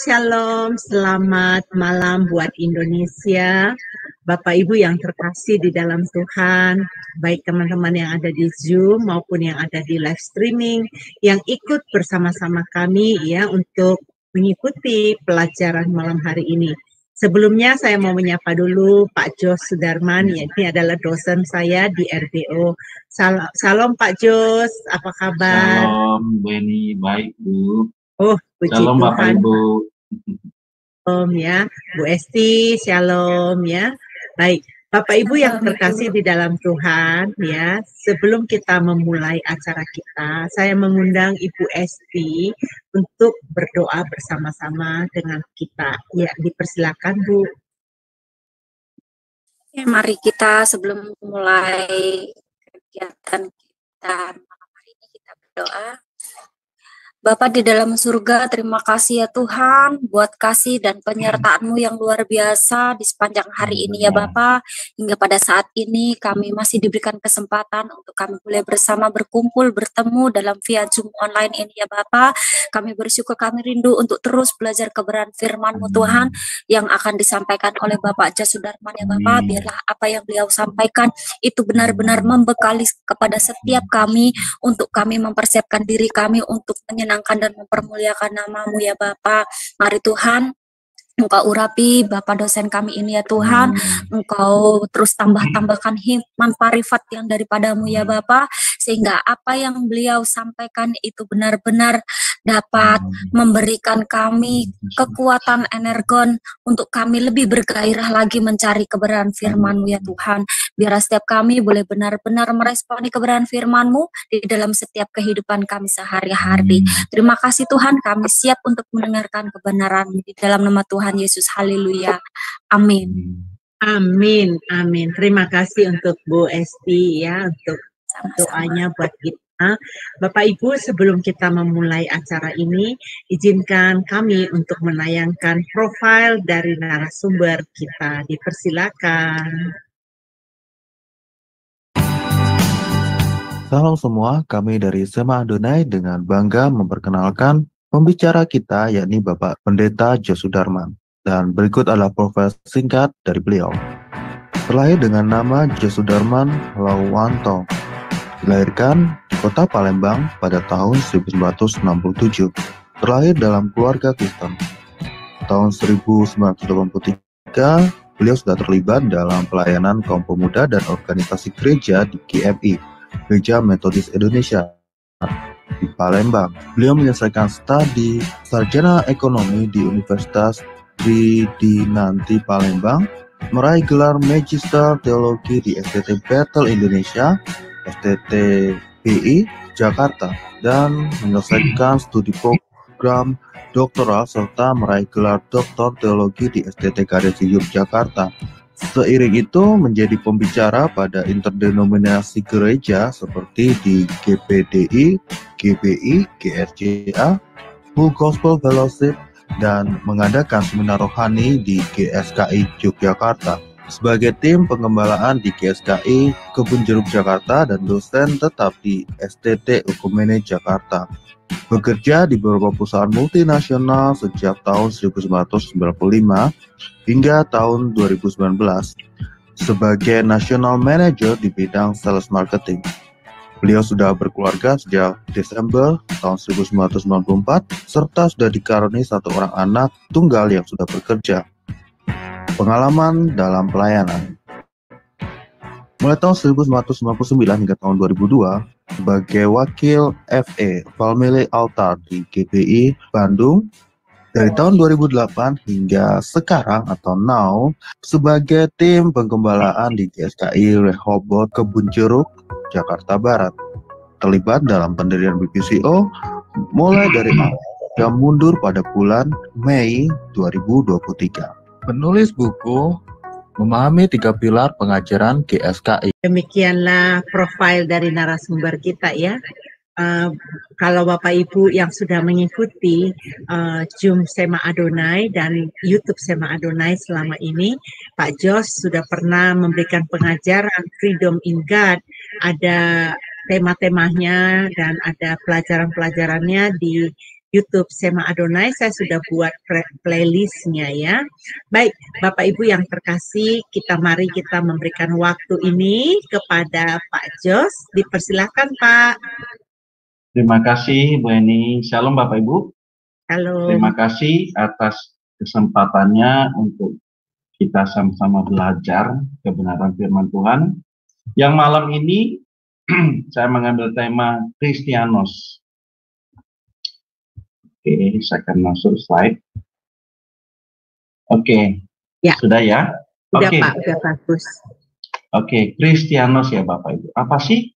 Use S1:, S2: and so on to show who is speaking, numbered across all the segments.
S1: Shalom, selamat malam buat Indonesia, Bapak Ibu yang terkasih di dalam Tuhan, baik teman-teman yang ada di Zoom maupun yang ada di live streaming, yang ikut bersama-sama kami ya untuk mengikuti pelajaran malam hari ini. Sebelumnya saya mau menyapa dulu Pak Jos Sudarman, ya, ini adalah dosen saya di RBO. Salam Pak Jos, apa kabar?
S2: Shalom, Beni, baik Bu.
S1: Oh, puji
S2: Shalom Bapak
S1: Tuhan.
S2: Ibu.
S1: Shalom ya, Bu Esti, shalom ya. Baik, Bapak Ibu yang terkasih di dalam Tuhan ya, sebelum kita memulai acara kita, saya mengundang Ibu Esti untuk berdoa bersama-sama dengan kita. Ya, dipersilakan Bu.
S3: Ya, mari kita sebelum mulai kegiatan kita malam hari ini kita berdoa. Bapa di dalam surga, terima kasih ya Tuhan buat kasih dan penyertaan-Mu yang luar biasa di sepanjang hari ini ya Bapa. Hingga pada saat ini kami masih diberikan kesempatan untuk kami boleh bersama berkumpul, bertemu dalam via Zoom online ini ya Bapa. Kami bersyukur, kami rindu untuk terus belajar kebenaran firman-Mu Tuhan yang akan disampaikan oleh Bapak Jas Sudarman ya Bapa. Biarlah apa yang beliau sampaikan itu benar-benar membekali kepada setiap kami untuk kami mempersiapkan diri kami untuk menyenangkan dan mempermuliakan nama-Mu ya Bapa. Mari Tuhan, Engkau urapi Bapak dosen kami ini ya Tuhan. Engkau terus tambahkan hikmat parifat yang daripadamu ya Bapa, sehingga apa yang beliau sampaikan itu benar-benar dapat memberikan kami kekuatan energon untuk kami lebih bergairah lagi mencari kebenaran firman-Mu ya Tuhan. Biar setiap kami boleh benar-benar meresponi kebenaran firman-Mu di dalam setiap kehidupan kami sehari-hari. Terima kasih Tuhan, kami siap untuk mendengarkan kebenaran di dalam nama Tuhan Yesus. Haleluya. Amin.
S1: Amin, amin. Terima kasih untuk Bu Esti ya, untuk doanya buat kita. Bapak Ibu, sebelum kita memulai acara ini, izinkan kami untuk menayangkan profil dari narasumber kita. Dipersilakan.
S4: Salam semua, kami dari Sema Adonai dengan bangga memperkenalkan pembicara kita, yakni Bapak Pendeta Jas Sudarman. Dan berikut adalah profil singkat dari beliau. Terlahir dengan nama Jas Sudarman Lawanto. Dilahirkan di kota Palembang pada tahun 1967. Terlahir dalam keluarga Kristen. Tahun 1983, beliau sudah terlibat dalam pelayanan kaum pemuda dan organisasi gereja di GMI, Gereja Metodis Indonesia di Palembang. Beliau menyelesaikan studi sarjana ekonomi di Universitas Tridinanti Palembang, meraih gelar Magister Teologi di STT Bethel Indonesia, STTBI Jakarta, dan menyelesaikan studi program doktoral serta meraih gelar Doktor Teologi di STT Kadesi Yogyakarta. Seiring itu menjadi pembicara pada interdenominasi gereja seperti di GPDI, GBI, GRJA, Full Gospel Fellowship, dan mengadakan seminar rohani di GSKI Yogyakarta. Sebagai tim pengembalaan di GSKI Kebun Jeruk Jakarta dan dosen tetap di STT Ukumene Jakarta. Bekerja di beberapa perusahaan multinasional sejak tahun 1995 hingga tahun 2019 sebagai National Manager di bidang Sales Marketing. Beliau sudah berkeluarga sejak Desember tahun 1994 serta sudah dikaruniai satu orang anak tunggal yang sudah bekerja. Pengalaman dalam pelayanan. Mulai tahun 1999 hingga tahun 2002 sebagai wakil FE Family Altar di GBI Bandung. Dari tahun 2008 hingga sekarang atau now sebagai tim penggembalaan di GSKI Rehoboth Kebun Jeruk Jakarta Barat. Terlibat dalam pendirian BPCO mulai dari awal dan mundur pada bulan Mei 2023. Penulis buku Memahami 3 Pilar Pengajaran GSKI.
S1: Demikianlah profil dari narasumber kita ya. Kalau Bapak Ibu yang sudah mengikuti Zoom Sema Adonai dan YouTube Sema Adonai selama ini, Pak Jos sudah pernah memberikan pengajaran Freedom in God, ada tema-temanya dan ada pelajaran-pelajarannya di YouTube Sema Adonai, saya sudah buat playlistnya ya. Baik, Bapak Ibu yang terkasih, mari kita memberikan waktu ini kepada Pak Jos. Dipersilakan Pak.
S2: Terima kasih Bu Eni. Shalom Bapak Ibu.
S1: Halo.
S2: Terima kasih atas kesempatannya untuk kita sama-sama belajar kebenaran firman Tuhan. Yang malam ini saya mengambil tema Kristianos. Oke, saya akan masuk slide. Oke,
S1: ya.
S2: Sudah ya?
S1: Sudah
S2: Oke.
S1: Pak, sudah bagus.
S2: Oke, Kristianos ya Bapak Ibu. Apa sih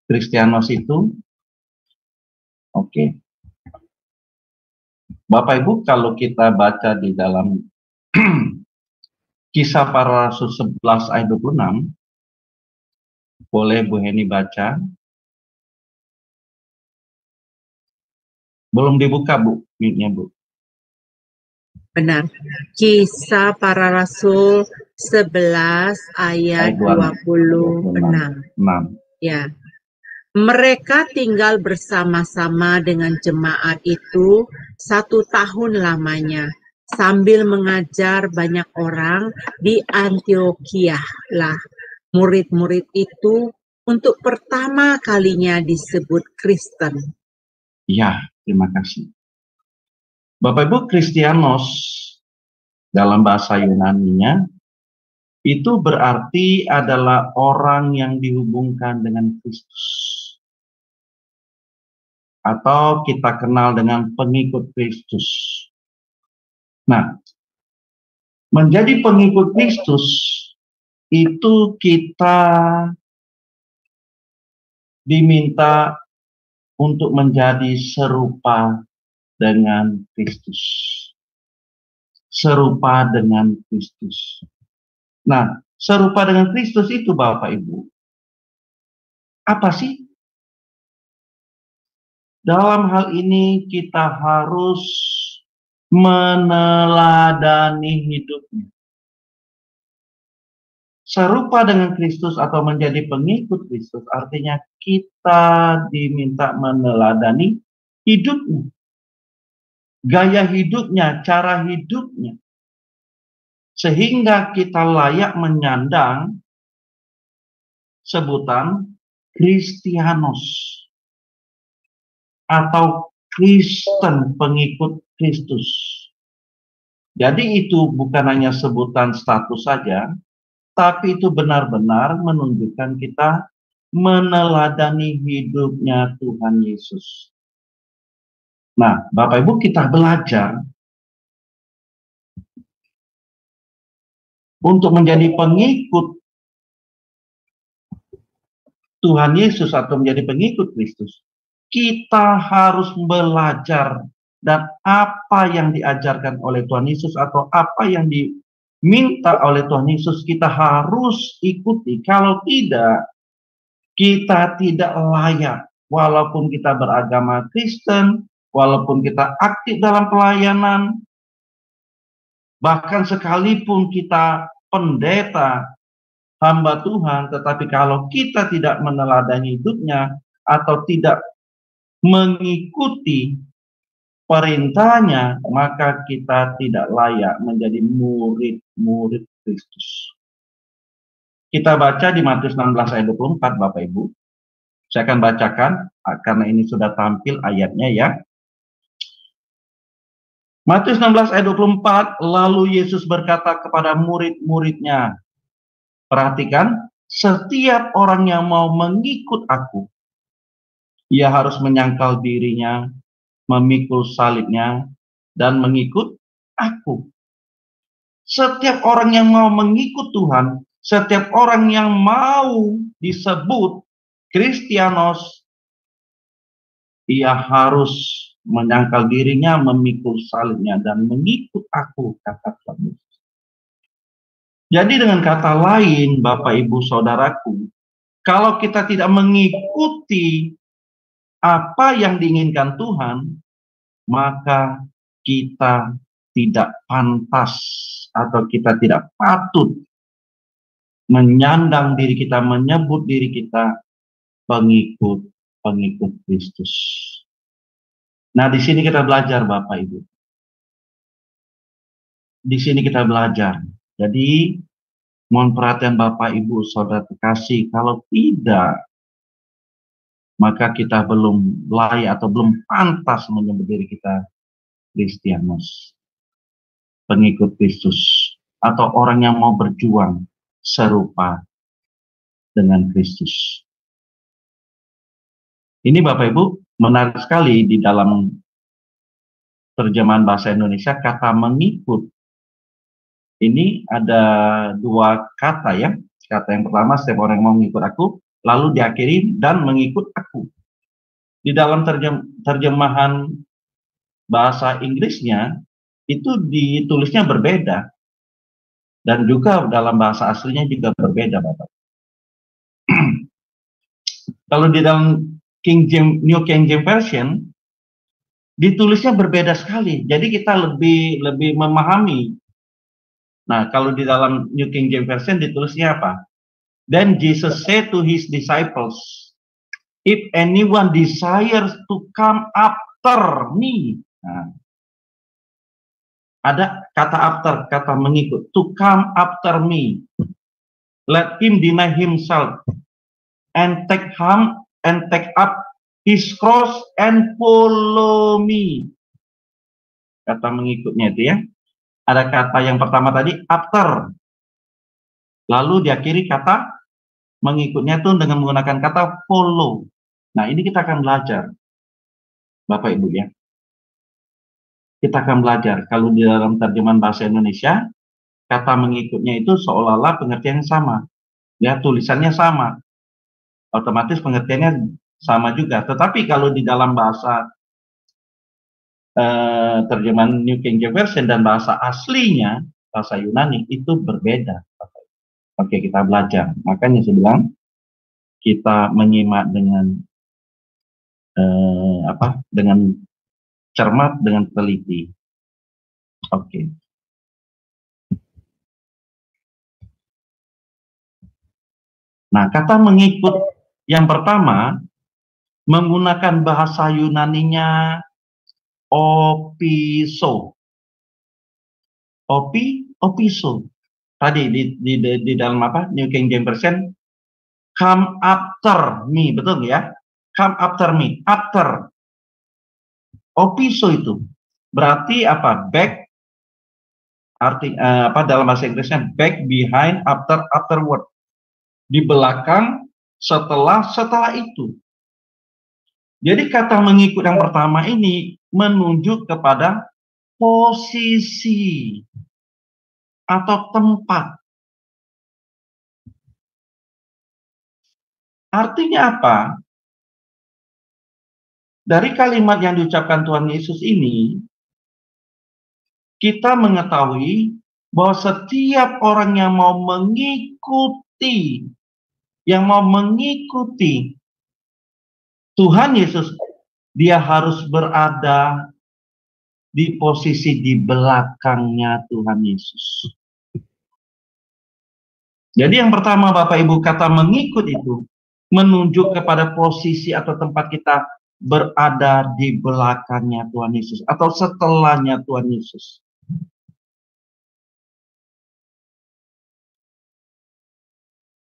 S2: Kristianos itu? Oke. Bapak Ibu, kalau kita baca di dalam Kisah Para Rasul 11 ayat 26, boleh Bu Heni baca? Belum dibuka Bu, mic-nya Bu.
S1: Benar. Kisah Para Rasul 11 ayat 26. Ya. Mereka tinggal bersama-sama dengan jemaat itu 1 tahun lamanya, sambil mengajar banyak orang di Antiokhia lah. Murid-murid itu untuk pertama kalinya disebut Kristen.
S2: Ya, terima kasih. Bapak Ibu, Kristianos dalam bahasa Yunani-nya itu berarti adalah orang yang dihubungkan dengan Kristus, atau kita kenal dengan pengikut Kristus. Nah, menjadi pengikut Kristus itu kita diminta untuk menjadi serupa dengan Kristus. Serupa dengan Kristus. Nah, serupa dengan Kristus itu Bapak Ibu, apa sih? Dalam hal ini kita harus meneladani hidupnya. Serupa dengan Kristus atau menjadi pengikut Kristus artinya kita diminta meneladani hidupnya. Gaya hidupnya, cara hidupnya. Sehingga kita layak menyandang sebutan Kristianos atau Kristen, pengikut Kristus. Jadi itu bukan hanya sebutan status saja, tapi itu benar-benar menunjukkan kita meneladani hidupnya Tuhan Yesus. Nah, Bapak Ibu, kita belajar untuk menjadi pengikut Tuhan Yesus atau menjadi pengikut Kristus. Kita harus belajar dan apa yang diajarkan oleh Tuhan Yesus atau apa yang diminta oleh Tuhan Yesus kita harus ikuti. Kalau tidak, kita tidak layak. Walaupun kita beragama Kristen, walaupun kita aktif dalam pelayanan, bahkan sekalipun kita pendeta, hamba Tuhan, tetapi kalau kita tidak meneladani hidupnya atau tidak mengikuti perintahnya, maka kita tidak layak menjadi murid-murid Kristus. Kita baca di Matius 16 ayat 24 Bapak Ibu. Saya akan bacakan karena ini sudah tampil ayatnya ya. Matius 16 ayat 24, lalu Yesus berkata kepada murid-muridnya, perhatikan, setiap orang yang mau mengikut aku, ia harus menyangkal dirinya, memikul salibnya, dan mengikut aku. Setiap orang yang mau mengikut Tuhan, setiap orang yang mau disebut Kristianos, ia harus menyangkal dirinya, memikul salibnya, dan mengikut aku, kata Tuhan. Jadi dengan kata lain, Bapak Ibu Saudaraku, kalau kita tidak mengikuti apa yang diinginkan Tuhan, maka kita tidak pantas atau kita tidak patut menyandang diri kita, menyebut diri kita pengikut Kristus. Nah, di sini kita belajar, Bapak Ibu. Di sini kita belajar. Jadi, mohon perhatian Bapak Ibu, Saudara terkasih, kalau tidak, maka kita belum layak atau belum pantas menyebut diri kita Kristianus, pengikut Kristus, atau orang yang mau berjuang serupa dengan Kristus. Ini Bapak Ibu, menarik sekali di dalam terjemahan bahasa Indonesia, kata mengikut. Ini ada dua kata ya. Kata yang pertama, setiap orang yang mau mengikut aku, lalu diakhiri dan mengikut aku. Di dalam terjemahan bahasa Inggrisnya, itu ditulisnya berbeda. Dan juga dalam bahasa aslinya juga berbeda, Bapak. Kalau di dalam New King James Version, ditulisnya berbeda sekali. Jadi kita lebih memahami. Nah, kalau di dalam New King James Version ditulisnya apa? Then Jesus said to his disciples, if anyone desires to come after me. Nah, ada kata after, kata mengikut. To come after me. Let him deny himself and take up his cross and follow me. Kata mengikutnya itu ya. Ada kata yang pertama tadi, after. Lalu diakhiri kata mengikutnya itu dengan menggunakan kata follow. Nah, ini kita akan belajar, Bapak Ibu ya. Kita akan belajar. Kalau di dalam terjemahan bahasa Indonesia, kata mengikutnya itu seolah-olah pengertiannya sama. Ya, tulisannya sama. Otomatis pengertiannya sama juga. Tetapi kalau di dalam bahasa terjemahan New King James Version dan bahasa aslinya, bahasa Yunani, itu berbeda. Oke, kita belajar. Makanya saya bilang, kita menyimak dengan dengan cermat, dengan teliti. Oke. Nah, kata mengikut yang pertama, menggunakan bahasa Yunaninya opiso. Opiso. Tadi di dalam apa? New King James Version, come after me, betul ya? Come after me, after. Opiso itu berarti apa? Back, arti dalam bahasa Inggrisnya back, behind, after, afterward. Di belakang, setelah itu. Jadi kata mengikut yang pertama ini menunjuk kepada posisi atau tempat. Artinya apa? Dari kalimat yang diucapkan Tuhan Yesus ini, kita mengetahui bahwa setiap orang yang mau mengikuti Tuhan Yesus, dia harus berada di posisi di belakangnya Tuhan Yesus. Jadi yang pertama Bapak Ibu, kata mengikut itu menunjuk kepada posisi atau tempat kita berada di belakangnya Tuhan Yesus atau setelahnya Tuhan Yesus.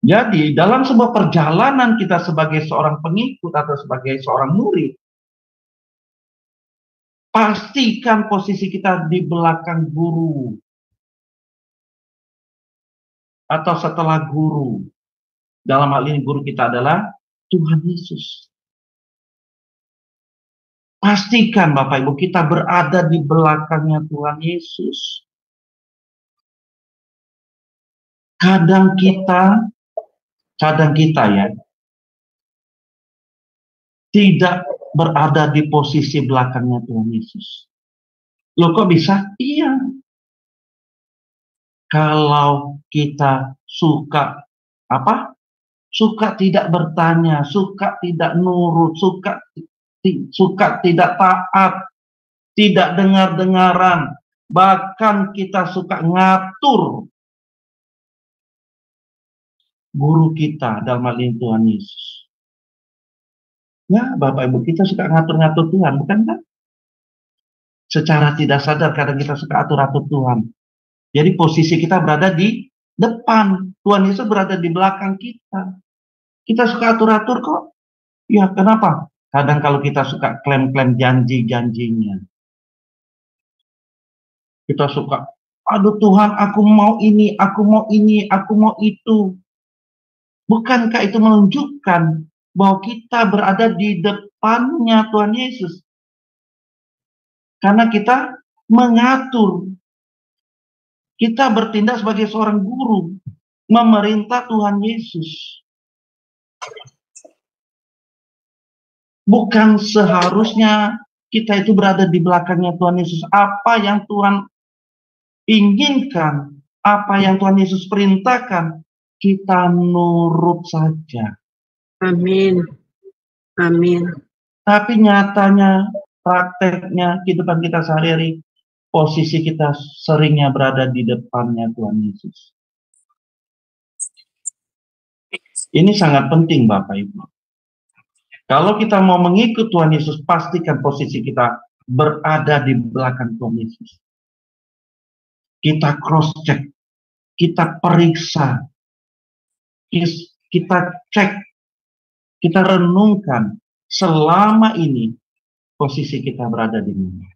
S2: Jadi dalam sebuah perjalanan kita sebagai seorang pengikut atau sebagai seorang murid, pastikan posisi kita di belakang guru atau setelah guru. Dalam hal ini guru kita adalah Tuhan Yesus. Pastikan Bapak Ibu kita berada di belakangnya Tuhan Yesus. Kadang kita ya tidak berada di posisi belakangnya Tuhan Yesus. Loh kok bisa? Iya. Kalau kita suka tidak bertanya, suka tidak nurut, suka tidak taat, tidak dengar-dengaran, bahkan kita suka ngatur guru kita, dalam hal ini Tuhan Yesus. Ya, Bapak Ibu, kita suka ngatur-ngatur Tuhan, bukan kan? Secara tidak sadar kadang kita suka atur-atur Tuhan. Jadi posisi kita berada di depan, Tuhan Yesus berada di belakang kita. Kita suka atur-atur kok. Ya kenapa? Kadang kalau kita suka klaim-klaim janji-janjinya. Kita suka, aduh Tuhan aku mau ini, aku mau ini, aku mau itu. Bukankah itu menunjukkan bahwa kita berada di depannya Tuhan Yesus? Karena kita mengatur. Kita bertindak sebagai seorang guru, memerintah Tuhan Yesus. Bukan seharusnya kita itu berada di belakangnya Tuhan Yesus. Apa yang Tuhan inginkan, apa yang Tuhan Yesus perintahkan, kita nurut saja.
S1: Amin. Amin.
S2: Tapi nyatanya, prakteknya, kehidupan kita sehari-hari, posisi kita seringnya berada di depannya Tuhan Yesus. Ini sangat penting Bapak Ibu. Kalau kita mau mengikut Tuhan Yesus, pastikan posisi kita berada di belakang Tuhan Yesus. Kita cross check, kita periksa, kita cek, kita renungkan selama ini posisi kita berada di mana.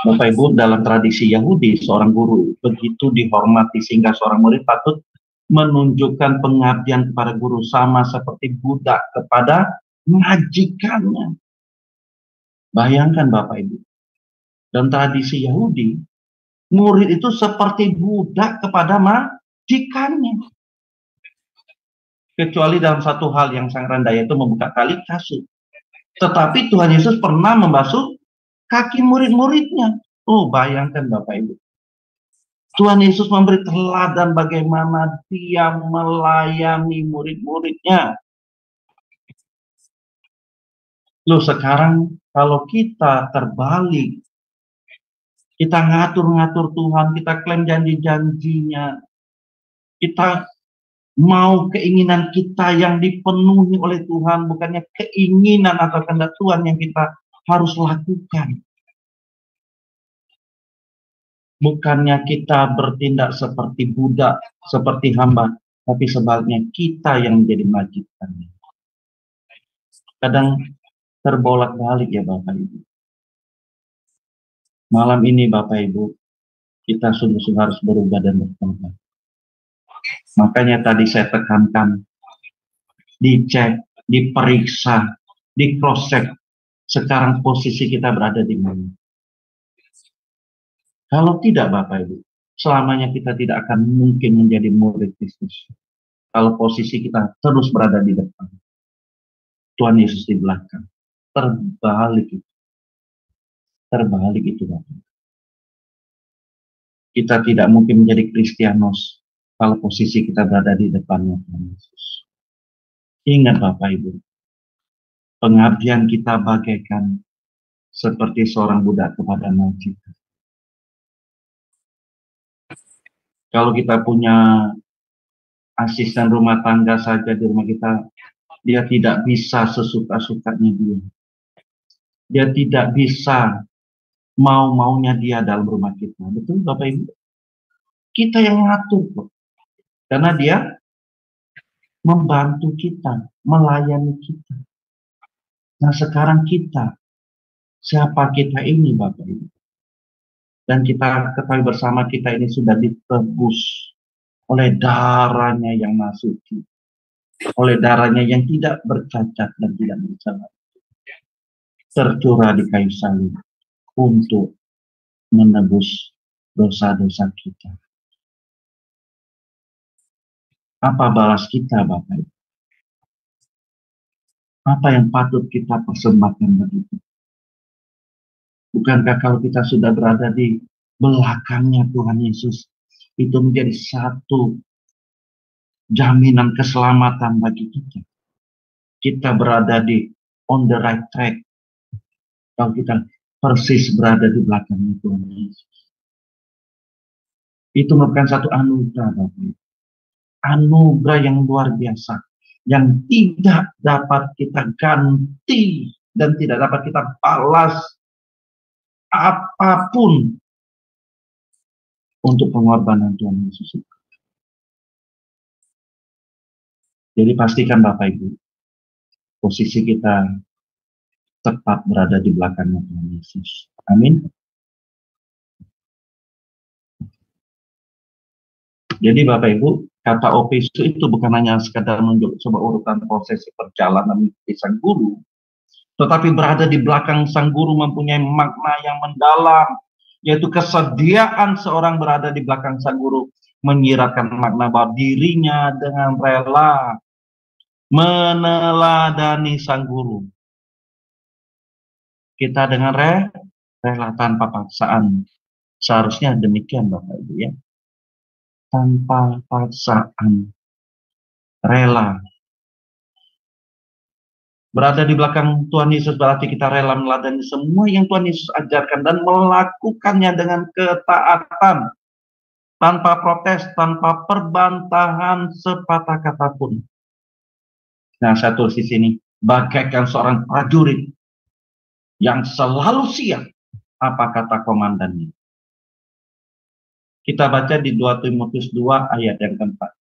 S2: Bapak Ibu, dalam tradisi Yahudi, seorang guru begitu dihormati sehingga seorang murid patut menunjukkan pengabdian kepada guru sama seperti budak kepada majikannya. Bayangkan Bapak Ibu, dalam tradisi Yahudi, murid itu seperti budak kepada majikannya. Kecuali dalam satu hal yang sangat rendah, yaitu membuka tali kasut. Tetapi Tuhan Yesus pernah membasuh kaki murid-muridnya. Oh, bayangkan Bapak Ibu. Tuhan Yesus memberi teladan bagaimana dia melayani murid-muridnya. Loh, sekarang kalau kita terbalik, kita ngatur-ngatur Tuhan, kita klaim janji-janjinya, kita mau keinginan kita yang dipenuhi oleh Tuhan, bukannya keinginan atau kehendak Tuhan yang kita harus lakukan. Bukannya kita bertindak seperti budak, seperti hamba, tapi sebaliknya kita yang menjadi majikan. Kadang terbolak-balik ya Bapak Ibu. Malam ini Bapak Ibu, kita sungguh-sungguh harus berubah dan bertobat. Makanya tadi saya tekankan, dicek, diperiksa, di cross check. Sekarang posisi kita berada di mana? Kalau tidak Bapak Ibu, selamanya kita tidak akan mungkin menjadi murid Kristus. Kalau posisi kita terus berada di depan, Tuhan Yesus di belakang. Terbalik itu. Terbalik itu Bapak Ibu. Kita tidak mungkin menjadi Kristianos kalau posisi kita berada di depannya Tuhan Yesus. Ingat Bapak Ibu, pengabdian kita bagaikan seperti seorang budak kepada majikan. Kalau kita punya asisten rumah tangga saja di rumah kita, dia tidak bisa sesuka-sukanya dia. Dia tidak bisa mau-maunya dia dalam rumah kita. Betul Bapak Ibu? Kita yang ngatur kok. Karena dia membantu kita, melayani kita. Nah sekarang kita, siapa kita ini Bapak Ibu? Dan kita ketahui bersama kita ini sudah ditebus oleh darahnya yang suci, oleh darahnya yang tidak bercacat dan tidak bersalah, tercurah di kayu salib untuk menebus dosa-dosa kita. Apa balas kita Bapak Ibu? Apa yang patut kita persembahkan begitu? Bukankah kalau kita sudah berada di belakangnya Tuhan Yesus, itu menjadi satu jaminan keselamatan bagi kita. Kita berada di on the right track. Kalau kita persis berada di belakangnya Tuhan Yesus. Itu merupakan satu anugerah, Bapak. Anugerah yang luar biasa, yang tidak dapat kita ganti dan tidak dapat kita balas apapun untuk pengorbanan Tuhan Yesus. Jadi pastikan Bapak Ibu, posisi kita tepat berada di belakangnya Tuhan Yesus. Amin. Jadi Bapak Ibu, kata opisu itu bukan hanya sekadar menunjuk sebuah urutan prosesi perjalanan di sang guru, tetapi berada di belakang sang guru mempunyai makna yang mendalam, yaitu kesediaan seorang berada di belakang sang guru menyiratkan makna bahwa dirinya dengan rela meneladani sang guru. Kita dengan rela tanpa paksaan. Seharusnya demikian Bapak Ibu ya. Tanpa paksaan, rela. Berada di belakang Tuhan Yesus berarti kita rela meneladani semua yang Tuhan Yesus ajarkan dan melakukannya dengan ketaatan, tanpa protes, tanpa perbantahan sepatah kata pun. Nah, saya tulis di sini, bagaikan seorang prajurit yang selalu siap apa kata komandannya. Kita baca di 2 Timotius 2 ayat yang keempat.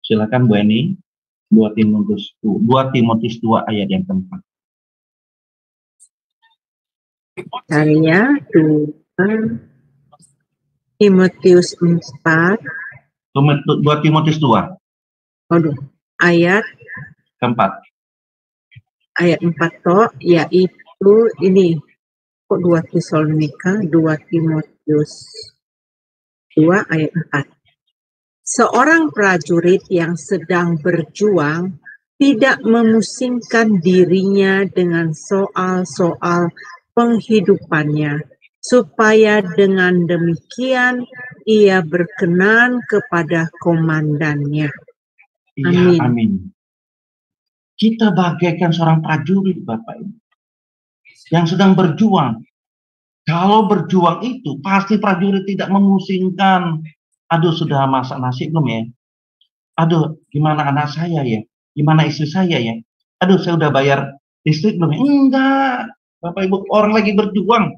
S2: Silakan Bu Eni, 2 Timotius 2 ayat yang keempat.
S1: Karya 2 Timotius 4.
S2: 2 Timotius 2.
S1: Ayat
S2: keempat.
S1: Ayat 4 toh, yaitu ini. Kok 2 Tesalonika, 2 Timotius 2 ayat 4. Seorang prajurit yang sedang berjuang tidak memusingkan dirinya dengan soal-soal penghidupannya, supaya dengan demikian ia berkenan kepada komandannya. Amin.
S2: Ya, amin. Kita bagaikan seorang prajurit Bapak Ibu yang sedang berjuang. Kalau berjuang itu pasti prajurit tidak memusingkan, aduh sudah masak nasi belum ya? Aduh gimana anak saya ya? Gimana istri saya ya? Aduh saya udah bayar listrik belum ya? Enggak, Bapak Ibu, orang lagi berjuang.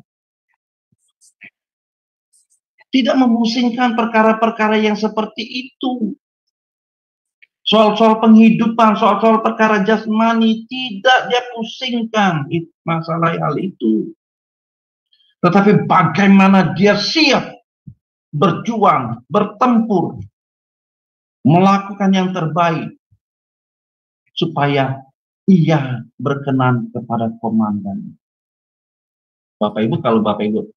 S2: Tidak memusingkan perkara-perkara yang seperti itu. Soal-soal penghidupan, soal-soal perkara jasmani, tidak dia pusingkan masalah hal itu. Tetapi bagaimana dia siap berjuang, bertempur, melakukan yang terbaik, supaya ia berkenan kepada komandan. Bapak Ibu, kalau Bapak Ibu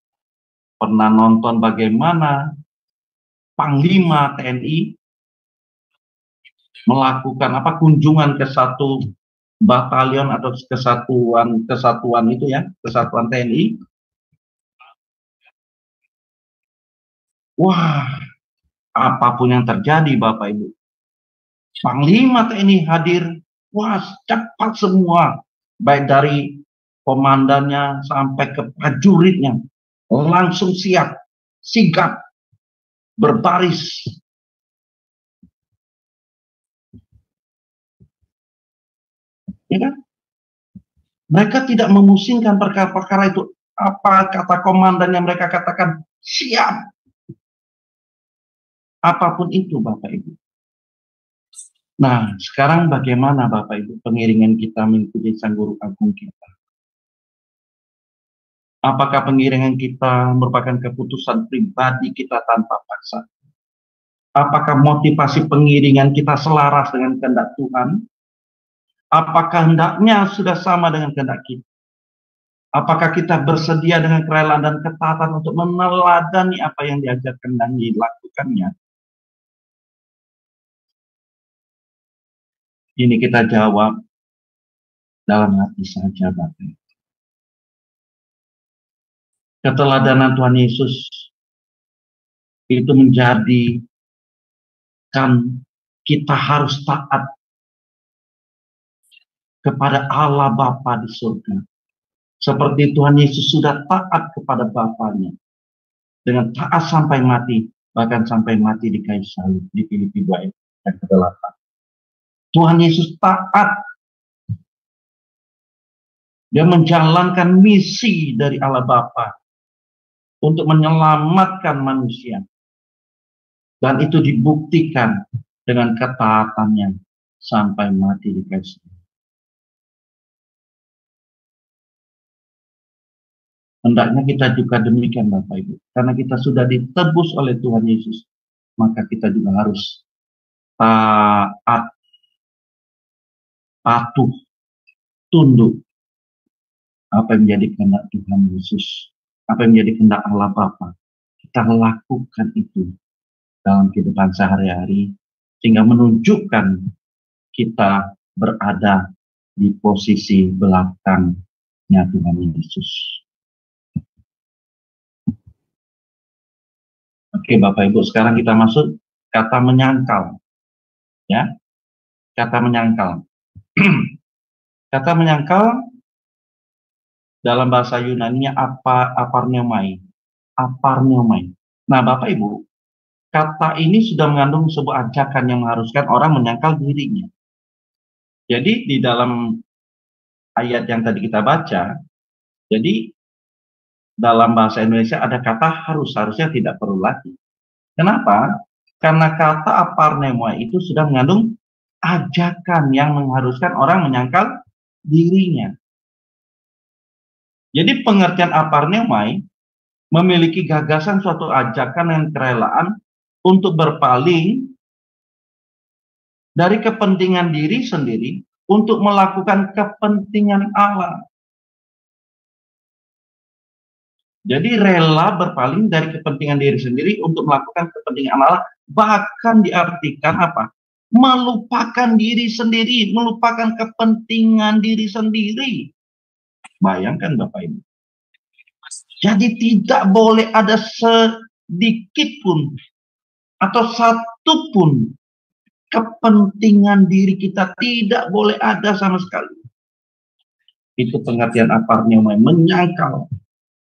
S2: pernah nonton bagaimana Panglima TNI melakukan kunjungan ke satu batalion atau kesatuan itu ya, kesatuan TNI. Wah, apapun yang terjadi Bapak Ibu, Panglima TNI hadir, wah cepat semua, baik dari komandannya sampai ke prajuritnya, langsung siap, sigap, berbaris. Ya kan? Mereka tidak memusingkan perkara-perkara itu. Apa kata komandan yang mereka katakan, siap. Apapun itu Bapak Ibu. Nah, sekarang bagaimana Bapak Ibu pengiringan kita mengikuti Sang Guru Agung kita? Apakah pengiringan kita merupakan keputusan pribadi kita tanpa paksa? Apakah motivasi pengiringan kita selaras dengan kehendak Tuhan? Apakah hendaknya sudah sama dengan kehendak kita? Apakah kita bersedia dengan kerelaan dan ketaatan untuk meneladani apa yang diajarkan dan dilakukannya? Ini kita jawab dalam hati saja, Bapak. Keteladanan Tuhan Yesus itu menjadi kita harus taat kepada Allah Bapa di surga. Seperti Tuhan Yesus sudah taat kepada Bapaknya. Dengan taat sampai mati, bahkan sampai mati di kayu salib, di Filipi 2 ayat 8. Tuhan Yesus taat. Dia menjalankan misi dari Allah Bapa untuk menyelamatkan manusia. Dan itu dibuktikan dengan ketaatannya sampai mati di kayu salib. Hendaknya kita juga demikian Bapak Ibu. Karena kita sudah ditebus oleh Tuhan Yesus, maka kita juga harus taat, patuh, tunduk apa yang menjadi kehendak Tuhan Yesus, apa yang menjadi kehendak Allah Bapa. Kita lakukan itu dalam kehidupan sehari-hari, sehingga menunjukkan kita berada di posisi belakangnya Tuhan Yesus. Oke Bapak Ibu, sekarang kita masuk kata menyangkal. Ya, kata menyangkal. Kata menyangkal dalam bahasa Yunani-nya aparneomai. Aparneomai. Nah Bapak Ibu, kata ini sudah mengandung sebuah ajakan yang mengharuskan orang menyangkal dirinya. Jadi di dalam ayat yang tadi kita baca, jadi dalam bahasa Indonesia ada kata harus, harusnya tidak perlu lagi. Kenapa? Karena kata aparneomai itu sudah mengandung ajakan yang mengharuskan orang menyangkal dirinya. Jadi pengertian aparneomai memiliki gagasan suatu ajakan dan kerelaan untuk berpaling dari kepentingan diri sendiri untuk melakukan kepentingan Allah. Jadi rela berpaling dari kepentingan diri sendiri untuk melakukan kepentingan Allah, bahkan diartikan apa? Melupakan diri sendiri, melupakan kepentingan diri sendiri. Bayangkan Bapak Ibu. Jadi tidak boleh ada sedikit pun atau satu pun kepentingan diri kita, tidak boleh ada sama sekali. Itu pengertian aparneomai, menyangkal.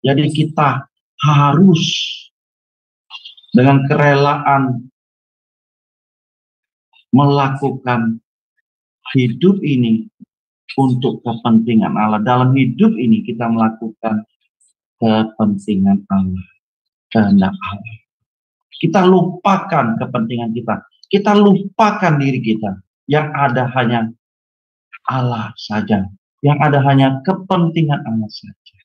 S2: Jadi kita harus dengan kerelaan melakukan hidup ini untuk kepentingan Allah. Dalam hidup ini kita melakukan kepentingan Allah, kehendak Allah. Kita lupakan kepentingan kita. Kita lupakan diri kita. Yang ada hanya Allah saja. Yang ada hanya kepentingan Allah saja.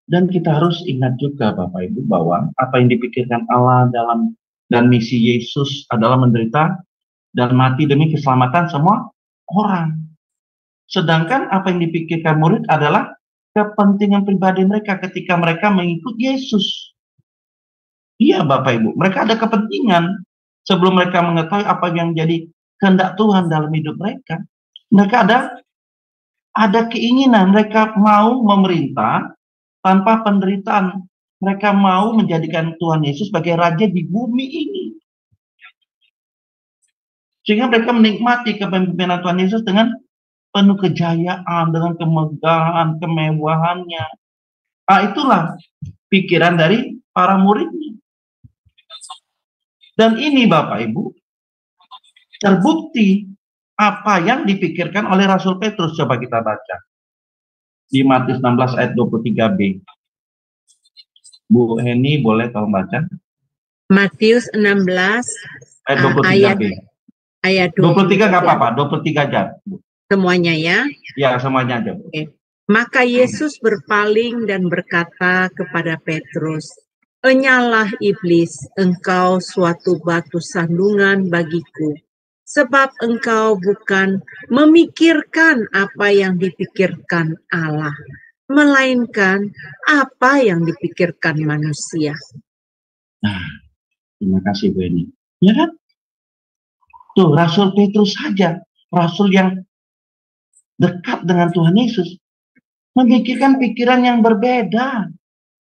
S2: Dan kita harus ingat juga Bapak Ibu bahwa apa yang dipikirkan Allah dan misi Yesus adalah menderita dan mati demi keselamatan semua orang. Sedangkan apa yang dipikirkan murid adalah kepentingan pribadi mereka ketika mereka mengikut Yesus. Iya Bapak Ibu, mereka ada kepentingan sebelum mereka mengetahui apa yang jadi kehendak Tuhan dalam hidup mereka. Mereka ada keinginan, mereka mau memerintah tanpa penderitaan. Mereka mau menjadikan Tuhan Yesus sebagai raja di bumi ini. Sehingga mereka menikmati kepemimpinan Tuhan Yesus dengan penuh kejayaan, dengan kemegahan, kemewahannya. Nah, itulah pikiran dari para muridnya. Dan ini Bapak Ibu, terbukti apa yang dipikirkan oleh Rasul Petrus. Coba kita baca. Di Matius 16 ayat 23b. Bu Heni boleh tolong baca?
S1: Matius 16
S2: ayat 23b.
S1: Ayat
S2: 23 nggak apa-apa, 23 aja.
S1: Semuanya ya?
S2: Ya, semuanya aja.
S1: Oke. Maka Yesus berpaling dan berkata kepada Petrus, "Enyalah iblis, engkau suatu batu sandungan bagiku, sebab engkau bukan memikirkan apa yang dipikirkan Allah, melainkan apa yang dipikirkan manusia."
S2: Nah, terima kasih Bu Eni. Ya kan? Tuh, Rasul Petrus saja, Rasul yang dekat dengan Tuhan Yesus, memikirkan pikiran yang berbeda.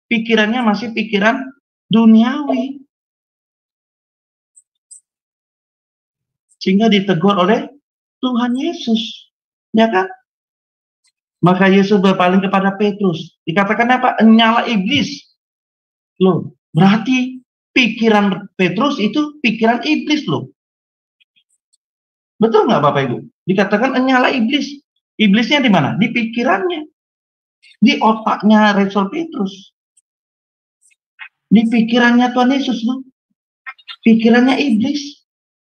S2: Pikirannya masih pikiran duniawi. sehingga ditegur oleh Tuhan Yesus, ya kan? Maka Yesus berpaling kepada Petrus. Dikatakan apa? Nyala iblis. Loh, berarti pikiran Petrus itu pikiran iblis loh. Betul nggak Bapak Ibu? Dikatakan nyala iblis. Iblisnya di mana? Di pikirannya. Di otaknya Rasul Petrus. Di pikirannya Tuhan Yesus loh. Pikirannya iblis.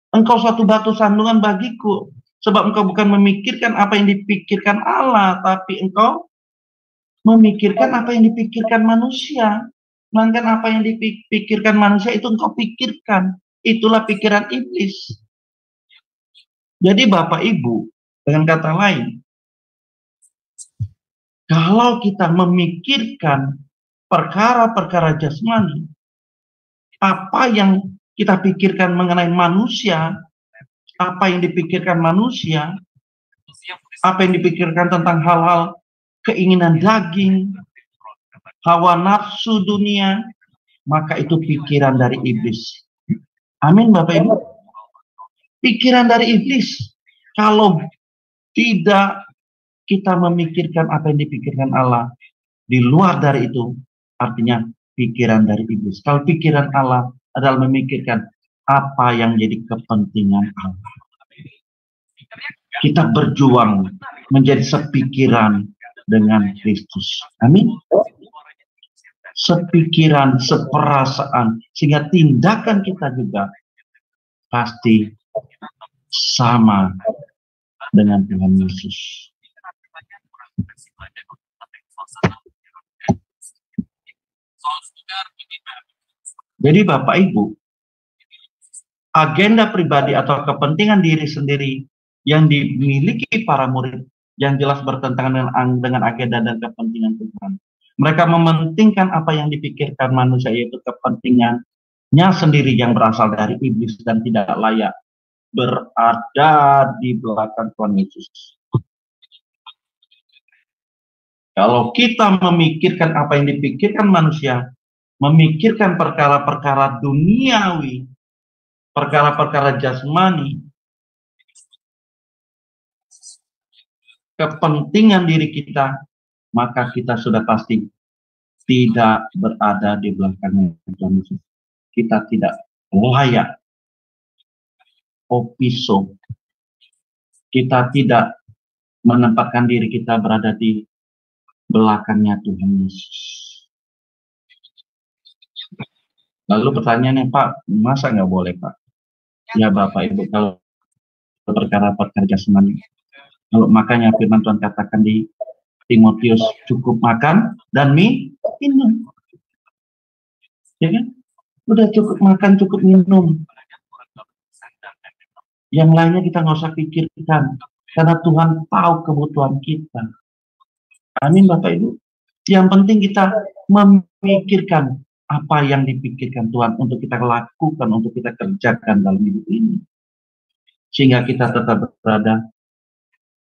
S2: Engkau suatu batu sandungan bagiku. Sebab engkau bukan memikirkan apa yang dipikirkan Allah, tapi engkau memikirkan apa yang dipikirkan manusia. Melainkan apa yang dipikirkan manusia itu engkau pikirkan. Itulah pikiran iblis. Jadi Bapak Ibu, dengan kata lain, kalau kita memikirkan perkara-perkara jasmani, apa yang kita pikirkan mengenai manusia, apa yang dipikirkan manusia, apa yang dipikirkan tentang hal-hal keinginan daging, hawa nafsu dunia, maka itu pikiran dari iblis. Amin Bapak Ibu. Pikiran dari iblis. Kalau tidak kita memikirkan apa yang dipikirkan Allah, di luar dari itu, artinya pikiran dari iblis. Kalau pikiran Allah adalah memikirkan apa yang jadi kepentingan Allah. Kita berjuang menjadi sepikiran dengan Kristus. Amin. Sepikiran, seperasaan, sehingga tindakan kita juga pasti sama dengan Tuhan Yesus. Jadi Bapak Ibu, agenda pribadi atau kepentingan diri sendiri yang dimiliki para murid yang jelas bertentangan dengan agenda dan kepentingan Tuhan. Mereka mementingkan apa yang dipikirkan manusia, yaitu kepentingannya sendiri yang berasal dari iblis dan tidak layak berada di belakang Tuhan Yesus. Kalau kita memikirkan apa yang dipikirkan manusia, memikirkan perkara-perkara duniawi, perkara-perkara jasmani, kepentingan diri kita, maka kita sudah pasti tidak berada di belakang Tuhan Yesus. Kita tidak layak. Opiso. Kita tidak menempatkan diri kita berada di belakangnya Tuhan Yesus. Lalu pertanyaannya, Pak, masa nggak boleh, Pak? Ya Bapak Ibu, kalau perkara-perkara jasmani, kalau makanya firman Tuhan katakan di Timotius, cukup makan dan minum. Ya kan? Udah cukup makan, cukup minum. Yang lainnya kita nggak usah pikirkan, karena Tuhan tahu kebutuhan kita. Amin Bapak Ibu. Yang penting kita memikirkan apa yang dipikirkan Tuhan untuk kita lakukan, untuk kita kerjakan dalam hidup ini. Sehingga kita tetap berada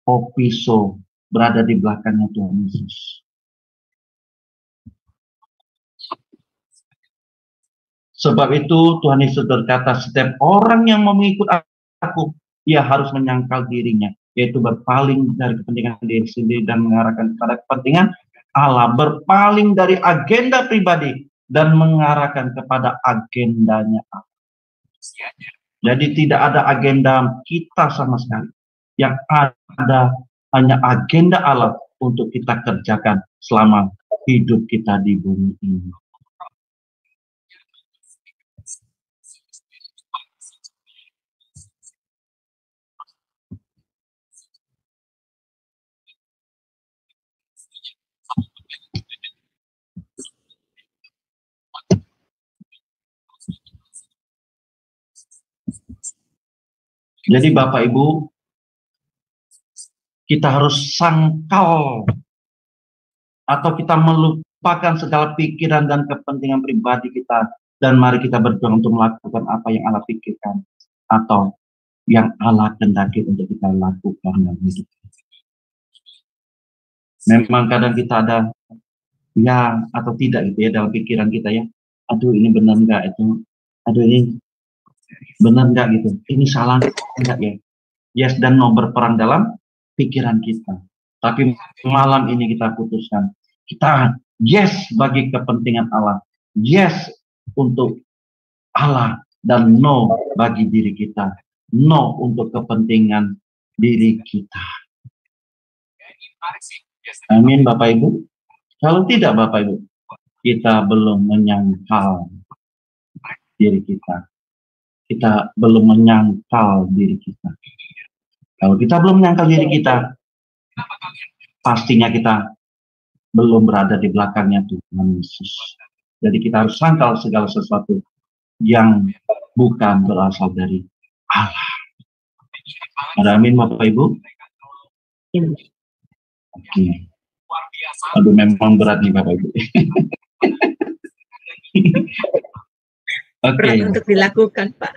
S2: opiso, berada di belakangnya Tuhan Yesus. Sebab itu Tuhan Yesus berkata, setiap orang yang mau mengikut aku, ia harus menyangkal dirinya, yaitu berpaling dari kepentingan diri sendiri dan mengarahkan kepada kepentingan Allah, berpaling dari agenda pribadi dan mengarahkan kepada agendanya Allah. Jadi tidak ada agenda kita sama sekali. Yang ada hanya agenda Allah untuk kita kerjakan selama hidup kita di bumi ini. Jadi Bapak Ibu, kita harus sangkal atau kita melupakan segala pikiran dan kepentingan pribadi kita, dan mari kita berjuang untuk melakukan apa yang Allah pikirkan atau yang Allah kehendaki untuk kita lakukan dalam hidup. Memang kadang kita ada ya atau tidak gitu ya dalam pikiran kita ya. Aduh ini benar enggak itu? Aduh ini Benar nggak gitu? Ini salah nggak ya? Yes dan no berperang dalam pikiran kita. Tapi malam ini kita putuskan, kita yes bagi kepentingan Allah, yes untuk Allah, dan no bagi diri kita, no untuk kepentingan diri kita. Amin Bapak Ibu. Kalau tidak Bapak Ibu, kita belum menyangkal diri kita. Kita belum menyangkal diri kita. Kalau kita belum menyangkal diri kita, pastinya kita belum berada di belakangnya Tuhan Yesus. Jadi kita harus sangkal segala sesuatu yang bukan berasal dari Allah. Ada amin Bapak Ibu? Oke. Aduh memang berat nih Bapak Ibu. Oke.
S1: Berat untuk dilakukan Pak.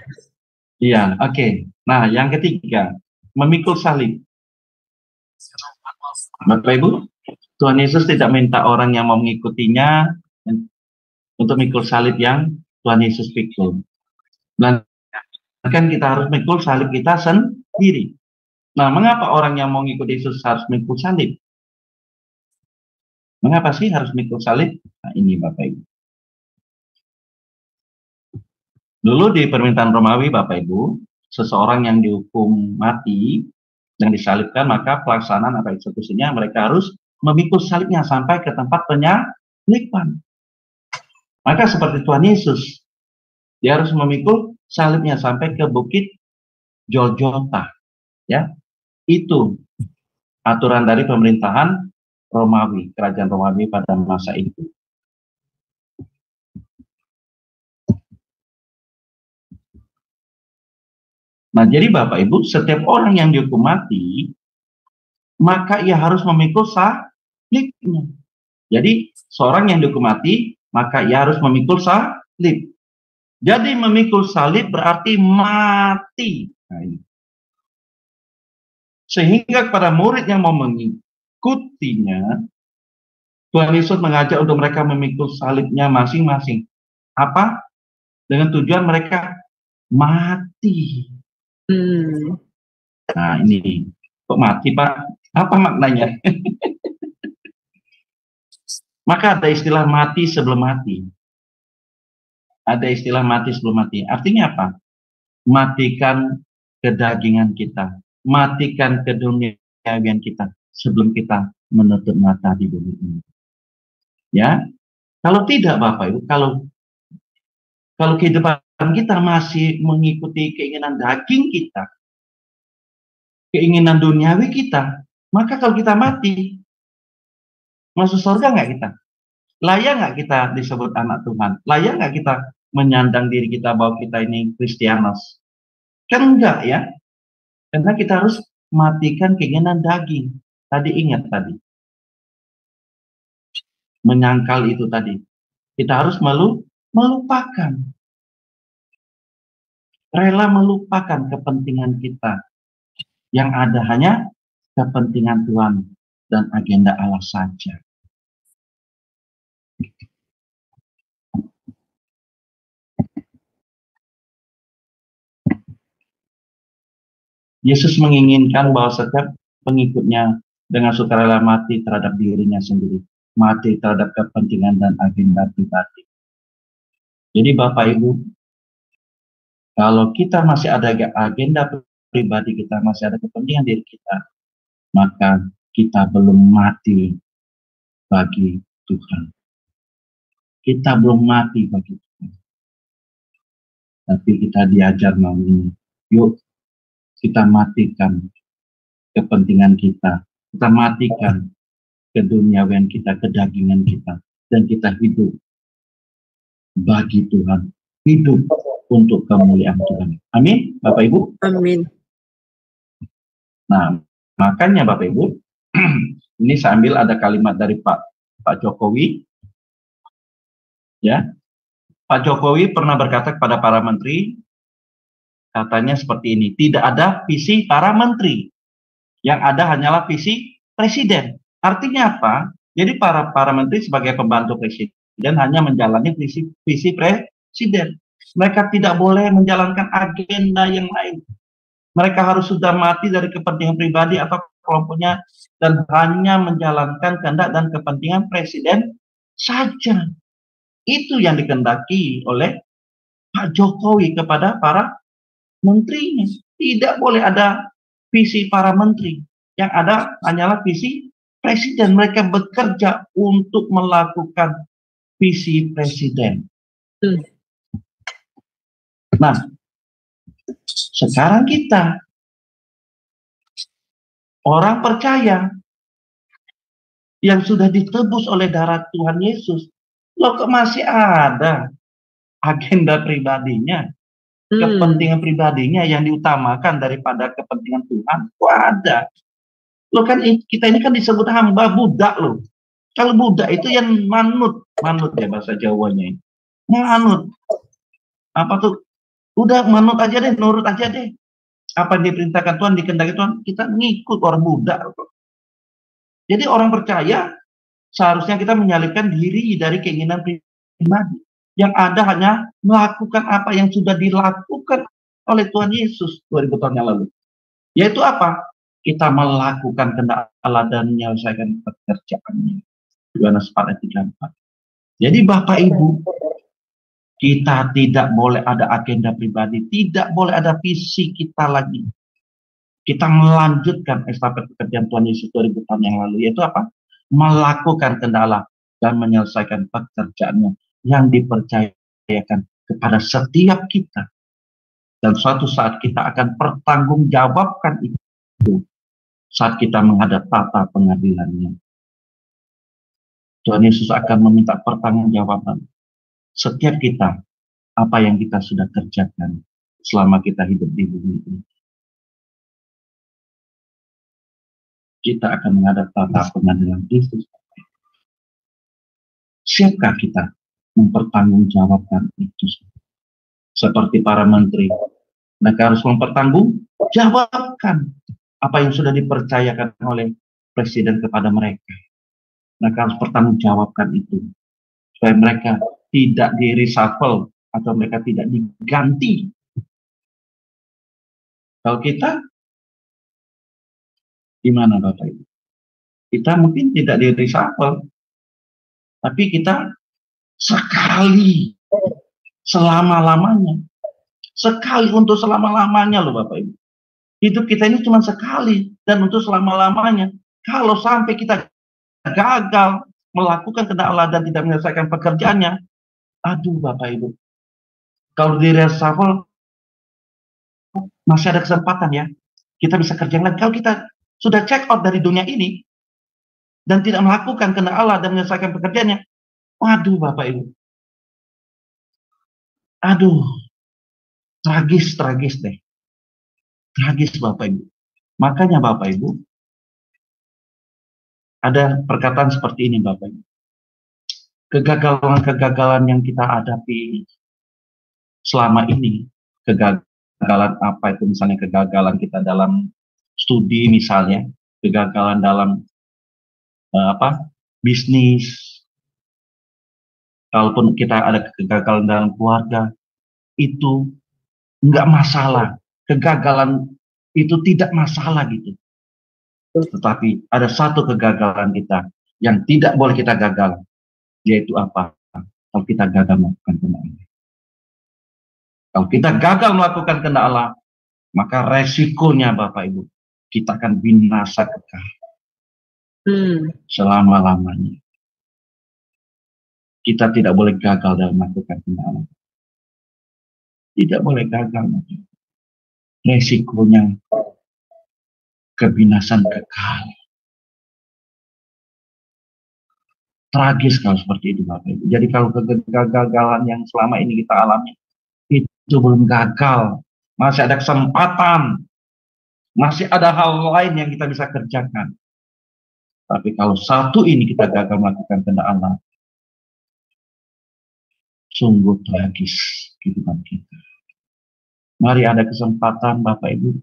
S2: Iya, oke. Nah yang ketiga, memikul salib. Bapak Ibu, Tuhan Yesus tidak minta orang yang mau mengikutinya untuk mikul salib yang Tuhan Yesus pikul. Dan kan kita harus mikul salib kita sendiri. Nah, mengapa orang yang mau mengikuti Yesus harus mikul salib? Mengapa sih harus mikul salib? Nah, ini Bapak Ibu. Dulu di permintaan Romawi, Bapak Ibu, seseorang yang dihukum mati, yang disalibkan, maka pelaksanaan atau eksekusinya mereka harus memikul salibnya sampai ke tempat penyaliban. Maka seperti Tuhan Yesus, dia harus memikul salibnya sampai ke bukit Golgota. Ya, itu aturan dari pemerintahan Romawi, kerajaan Romawi pada masa itu. Nah, jadi Bapak Ibu, setiap orang yang dihukum mati, maka ia harus memikul salibnya. Jadi, seorang yang dihukum mati, maka ia harus memikul salib. Jadi, memikul salib berarti mati. Nah, ini. Sehingga kepada murid yang mau mengikutinya, Tuhan Yesus mengajak untuk mereka memikul salibnya masing-masing. Apa? Dengan tujuan mereka mati. Nah ini kok mati Pak? Apa maknanya? Maka ada istilah mati sebelum mati. Ada istilah mati sebelum mati. Artinya apa? Matikan kedagingan kita, matikan keduniawian kita sebelum kita menutup mata di bumi ini. Ya, kalau tidak Bapak Ibu, kalau kehidupan kita masih mengikuti keinginan daging kita, keinginan duniawi kita, maka kalau kita mati, masuk surga nggak kita? Layak nggak kita disebut anak Tuhan? Layak nggak kita menyandang diri kita bahwa kita ini Kristianos? Kan enggak ya? Karena kita harus matikan keinginan daging. Tadi ingat tadi. Menyangkal itu tadi. Kita harus melupakan. Rela melupakan kepentingan kita. Yang ada hanya kepentingan Tuhan dan agenda Allah saja. Yesus menginginkan bahwa setiap pengikutnya dengan sukarela mati terhadap dirinya sendiri, mati terhadap kepentingan dan agenda pribadi. Jadi Bapak Ibu, kalau kita masih ada agenda pribadi kita, masih ada kepentingan diri kita, maka kita belum mati bagi Tuhan. Kita belum mati bagi Tuhan. Tapi kita diajar malam ini, yuk kita matikan kepentingan kita, kita matikan keduniawian kita, kedagingan kita, dan kita hidup bagi Tuhan, hidup untuk kemuliaan Tuhan. Amin, Bapak Ibu?
S1: Amin.
S2: Nah, makanya Bapak Ibu, ini saya ambil ada kalimat dari Pak Jokowi. Ya, Pak Jokowi pernah berkata kepada para menteri, katanya seperti ini, tidak ada visi para menteri, yang ada hanyalah visi presiden. Artinya apa? Jadi para menteri sebagai pembantu presiden hanya menjalani visi presiden. Mereka tidak boleh menjalankan agenda yang lain. Mereka harus sudah mati dari kepentingan pribadi atau kelompoknya dan hanya menjalankan kehendak dan kepentingan presiden saja. Itu yang dikehendaki oleh Pak Jokowi kepada para menterinya. Tidak boleh ada visi para menteri. Yang ada hanyalah visi presiden. Mereka bekerja untuk melakukan visi presiden. Nah, sekarang kita orang percaya yang sudah ditebus oleh darah Tuhan Yesus, loh kok masih ada agenda pribadinya, kepentingan pribadinya yang diutamakan daripada kepentingan Tuhan? Kok ada? Loh kan kita ini kan disebut hamba budak loh. Kalau budak itu yang manut ya bahasa Jawanya ini. Manut. Apa tuh? Udah manut aja deh, nurut aja deh. Apa yang diperintahkan Tuhan, dikehendaki Tuhan, kita ngikut orang budak. Jadi orang percaya seharusnya kita menyalipkan diri dari keinginan pribadi. Yang ada hanya melakukan apa yang sudah dilakukan oleh Tuhan Yesus 2000 tahun yang lalu. Yaitu apa? Kita melakukan kehendak Allah dan menyelesaikan pekerjaannya. Yohanes 4 ayat 34. Jadi Bapak Ibu, kita tidak boleh ada agenda pribadi, tidak boleh ada visi kita lagi. Kita melanjutkan estafet pekerjaan Tuhan Yesus 2000 tahun yang lalu, yaitu apa? Melakukan kehendak Allah dan menyelesaikan pekerjaannya yang dipercayakan kepada setiap kita. Dan suatu saat kita akan pertanggungjawabkan itu saat kita menghadap tata pengadilannya. Tuhan Yesus akan meminta pertanggungjawaban setiap kita, apa yang kita sudah kerjakan selama kita hidup di bumi ini. Kita akan menghadap tata pengadilan Kristus. Siapkah kita mempertanggungjawabkan itu? Seperti para menteri, mereka harus mempertanggungjawabkan apa yang sudah dipercayakan oleh presiden kepada mereka. Mereka harus pertanggungjawabkan itu, supaya mereka tidak di-reshuffle atau mereka tidak diganti. Kalau kita, gimana Bapak Ibu? Kita mungkin tidak di-reshuffle, tapi kita sekali selama-lamanya. Sekali untuk selama-lamanya loh Bapak Ibu. Hidup kita ini cuma sekali dan untuk selama-lamanya. Kalau sampai kita gagal melakukan kehendak Allah dan tidak menyelesaikan pekerjaannya, aduh Bapak Ibu, kalau di reshuffle masih ada kesempatan ya, kita bisa kerja lagi. Kalau kita sudah check out dari dunia ini dan tidak melakukan kehendak Allah dan menyelesaikan pekerjaannya, waduh Bapak Ibu, aduh, tragis deh, tragis Bapak Ibu. Makanya Bapak Ibu, ada perkataan seperti ini Bapak Ibu. Kegagalan-kegagalan yang kita hadapi selama ini, kegagalan apa itu, misalnya kegagalan kita dalam studi misalnya, kegagalan dalam bisnis, kalaupun kita ada kegagalan dalam keluarga, itu enggak masalah. Kegagalan itu tidak masalah gitu. Tetapi ada satu kegagalan kita yang tidak boleh kita gagal, yaitu apa? Kalau kita gagal melakukan kehendak Allah. Kalau kita gagal melakukan kehendak Allah, maka resikonya Bapak Ibu, kita akan binasa kekal selama-lamanya. Kita tidak boleh gagal dalam melakukan kehendak Allah. Tidak boleh gagal. Resikonya kebinasan kekal. Tragis kalau seperti itu Bapak Ibu. Jadi kalau kegagalan yang selama ini kita alami itu belum gagal, masih ada kesempatan, masih ada hal lain yang kita bisa kerjakan. Tapi kalau satu ini kita gagal melakukan kehendak Allah, sungguh tragis kehidupan kita. Mari ada kesempatan Bapak Ibu,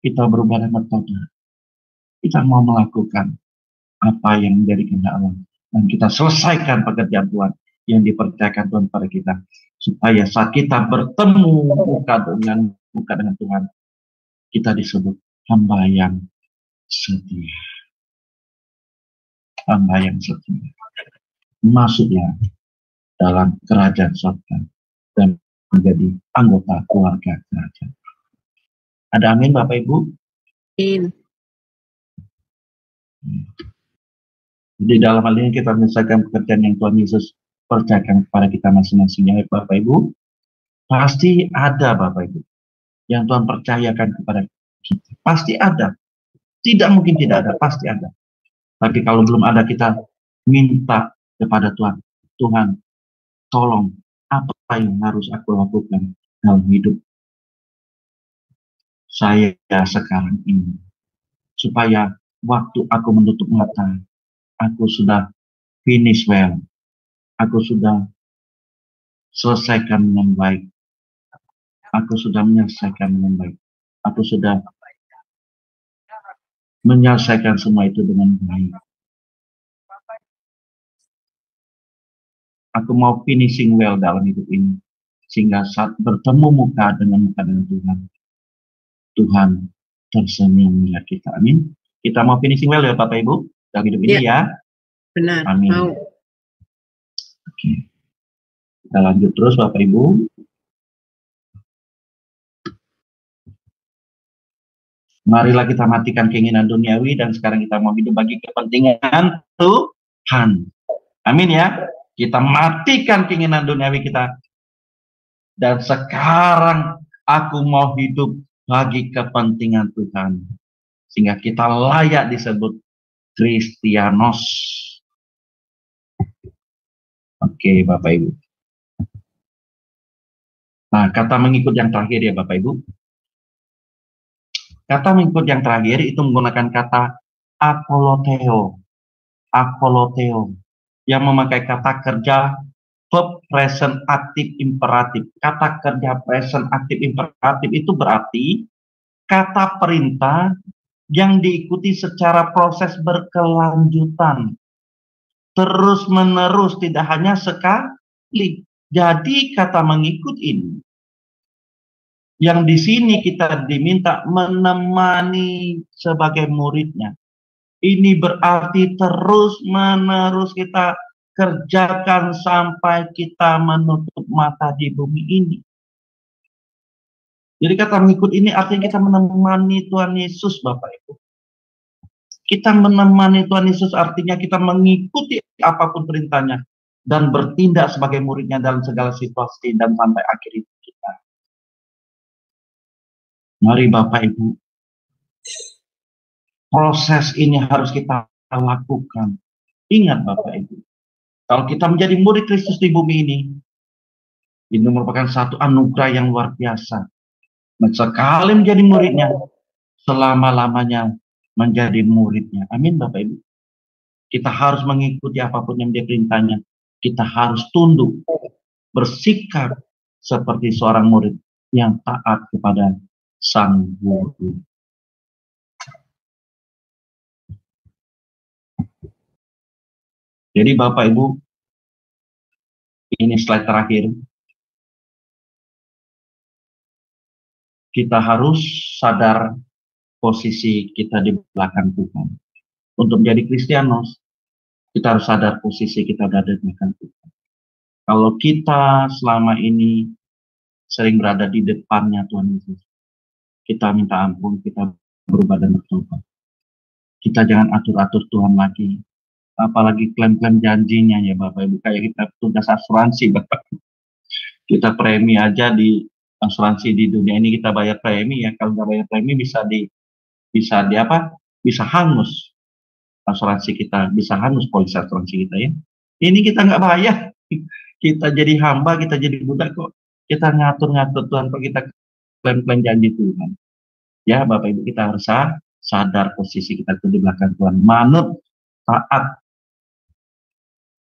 S2: kita berubah dan bertobat. Kita mau melakukan apa yang menjadi kehendak Allah dan kita selesaikan pekerjaan Tuhan yang dipercayakan Tuhan pada kita, supaya saat kita bertemu muka dengan Tuhan, kita disebut hamba yang setia. Hamba yang setia. Masuklah dalam kerajaan surga dan menjadi anggota keluarga kerajaan. Ada amin Bapak Ibu?
S1: Amin.
S2: Jadi dalam hal ini kita menyelesaikan pekerjaan yang Tuhan Yesus percayakan kepada kita masing-masing, ya Bapak Ibu. Pasti ada Bapak Ibu yang Tuhan percayakan kepada kita. Pasti ada. Tidak mungkin tidak ada, pasti ada. Tapi kalau belum ada, kita minta kepada Tuhan. Tuhan, tolong, apa yang harus aku lakukan dalam hidup saya sekarang ini, supaya waktu aku menutup mata, aku sudah finish well, aku sudah selesaikan dengan baik, aku sudah menyelesaikan dengan baik, aku sudah menyelesaikan semua itu dengan baik. Aku mau finishing well dalam hidup ini, sehingga saat bertemu muka dengan Tuhan, Tuhan tersenyum melihat kita. Amin. Kita mau finishing well ya Bapak Ibu dalam hidup ini ya.
S1: Benar.
S2: Amin.
S1: Mau.
S2: Oke. Kita lanjut terus Bapak Ibu. Marilah kita matikan keinginan duniawi dan sekarang kita mau hidup bagi kepentingan Tuhan. Amin ya. Kita matikan keinginan duniawi kita. Dan sekarang aku mau hidup bagi kepentingan Tuhan. Sehingga kita layak disebut Kristianos. Oke Bapak Ibu. Nah, kata mengikut yang terakhir ya Bapak Ibu. Kata mengikut yang terakhir itu menggunakan kata apoloteo. Apoloteo. Yang memakai kata kerja verb present aktif imperatif. Kata kerja present aktif imperatif itu berarti kata perintah yang diikuti secara proses berkelanjutan. Terus menerus, tidak hanya sekali. Jadi kata mengikut ini, yang di sini kita diminta menemani sebagai muridnya. Ini berarti terus menerus kita kerjakan sampai kita menutup mata di bumi ini. Jadi kata mengikut ini artinya kita menemani Tuhan Yesus Bapak Ibu. Kita menemani Tuhan Yesus artinya kita mengikuti apapun perintahnya dan bertindak sebagai muridnya dalam segala situasi dan sampai akhir hidup kita. Mari Bapak Ibu, proses ini harus kita lakukan. Ingat Bapak Ibu, kalau kita menjadi murid Kristus di bumi ini merupakan satu anugerah yang luar biasa. Sekali menjadi muridnya, selama-lamanya menjadi muridnya. Amin Bapak Ibu. Kita harus mengikuti apapun yang dia perintahnya. Kita harus tunduk, bersikap seperti seorang murid yang taat kepada Sang Guru. Jadi Bapak Ibu, ini slide terakhir. Kita harus sadar posisi kita di belakang Tuhan. Untuk menjadi Kristianos, kita harus sadar posisi kita berada di belakang Tuhan. Kalau kita selama ini sering berada di depannya Tuhan Yesus, kita minta ampun, kita berubah dan bertobat. Kita jangan atur-atur Tuhan lagi. Apalagi klaim-klaim janjinya ya Bapak Ibu. Kayak kita tugas asuransi Bapak. Kita premi aja di asuransi di dunia ini, kita bayar premi ya. Kalau nggak bayar premi bisa hangus asuransi kita, bisa hangus polis asuransi kita ya. Ini kita nggak bayar. Kita jadi hamba, kita jadi budak kok. Kita ngatur-ngatur Tuhan kok, kita klaim-klaim janji Tuhan. Ya Bapak Ibu, kita harus sadar posisi kita di belakang Tuhan. Manut, taat.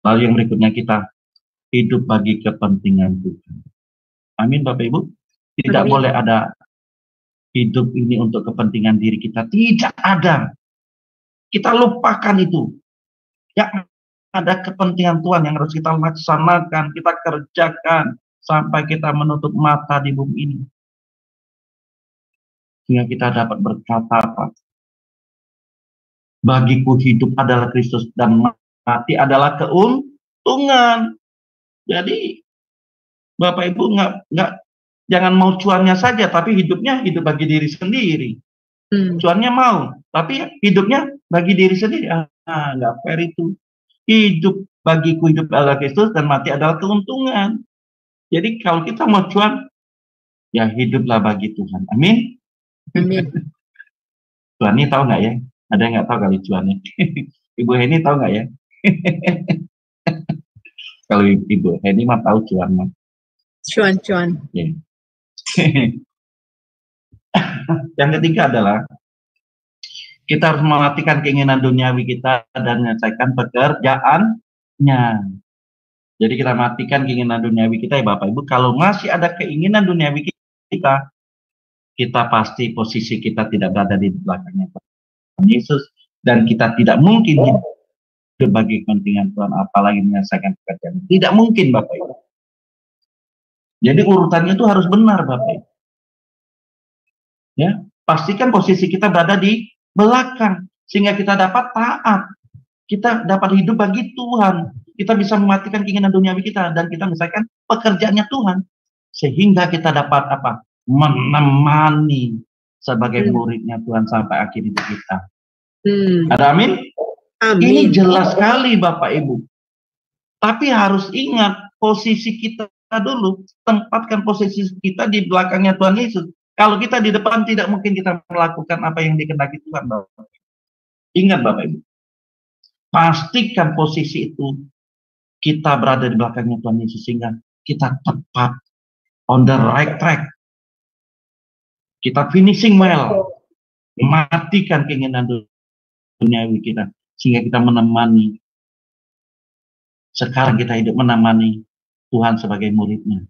S2: Lalu yang berikutnya kita hidup bagi kepentingan Tuhan. Amin Bapak Ibu. Tidak boleh ada hidup ini untuk kepentingan diri kita. Tidak ada. Kita lupakan itu. Ya, ada kepentingan Tuhan yang harus kita laksanakan, kita kerjakan sampai kita menutup mata di bumi ini. Sehingga kita dapat berkata apa? Bagiku hidup adalah Kristus dan mati adalah keuntungan. Jadi Bapak Ibu jangan mau cuannya saja, tapi hidupnya hidup bagi diri sendiri. Cuannya mau, tapi hidupnya bagi diri sendiri. Nggak fair itu. Hidup bagiku hidup adalah Kristus dan mati adalah keuntungan. Jadi kalau kita mau cuan, ya hiduplah bagi Tuhan. Amin.
S1: Amin.
S2: Cuannya tahu nggak ya? Ada yang nggak tahu kali cuannya? Ibu Heni tahu nggak ya? Kalau Ibu Heni mah tahu cuannya.
S1: Cuan.
S2: Ya. Yang ketiga adalah kita harus mematikan keinginan duniawi kita dan menyelesaikan pekerjaannya. Jadi kita matikan keinginan duniawi kita ya Bapak Ibu. Kalau masih ada keinginan duniawi kita pasti posisi kita tidak berada di belakangnya Tuhan Yesus, dan kita tidak mungkin hidup bagi kepentingan Tuhan, apalagi menyelesaikan pekerjaan. Tidak mungkin Bapak Ibu. Jadi urutannya itu harus benar Bapak Ibu. Ya, pastikan posisi kita berada di belakang sehingga kita dapat taat. Kita dapat hidup bagi Tuhan. Kita bisa mematikan keinginan duniawi kita dan kita menyelesaikan pekerjaannya Tuhan. Sehingga kita dapat apa? Menemani sebagai muridnya Tuhan sampai akhir hidup kita. Ada amin?
S1: Amin.
S2: Ini jelas sekali Bapak Ibu. Tapi harus ingat posisi kita dulu. Tempatkan posisi kita di belakangnya Tuhan Yesus. Kalau kita di depan tidak mungkin kita melakukan apa yang dikehendaki Tuhan, Bapak. Ingat Bapak Ibu. Pastikan posisi itu kita berada di belakangnya Tuhan Yesus sehingga kita tepat on the right track. Kita finishing well. Matikan keinginan duniawi kita sehingga kita menemani. Sekarang kita hidup menemani Tuhan sebagai muridnya.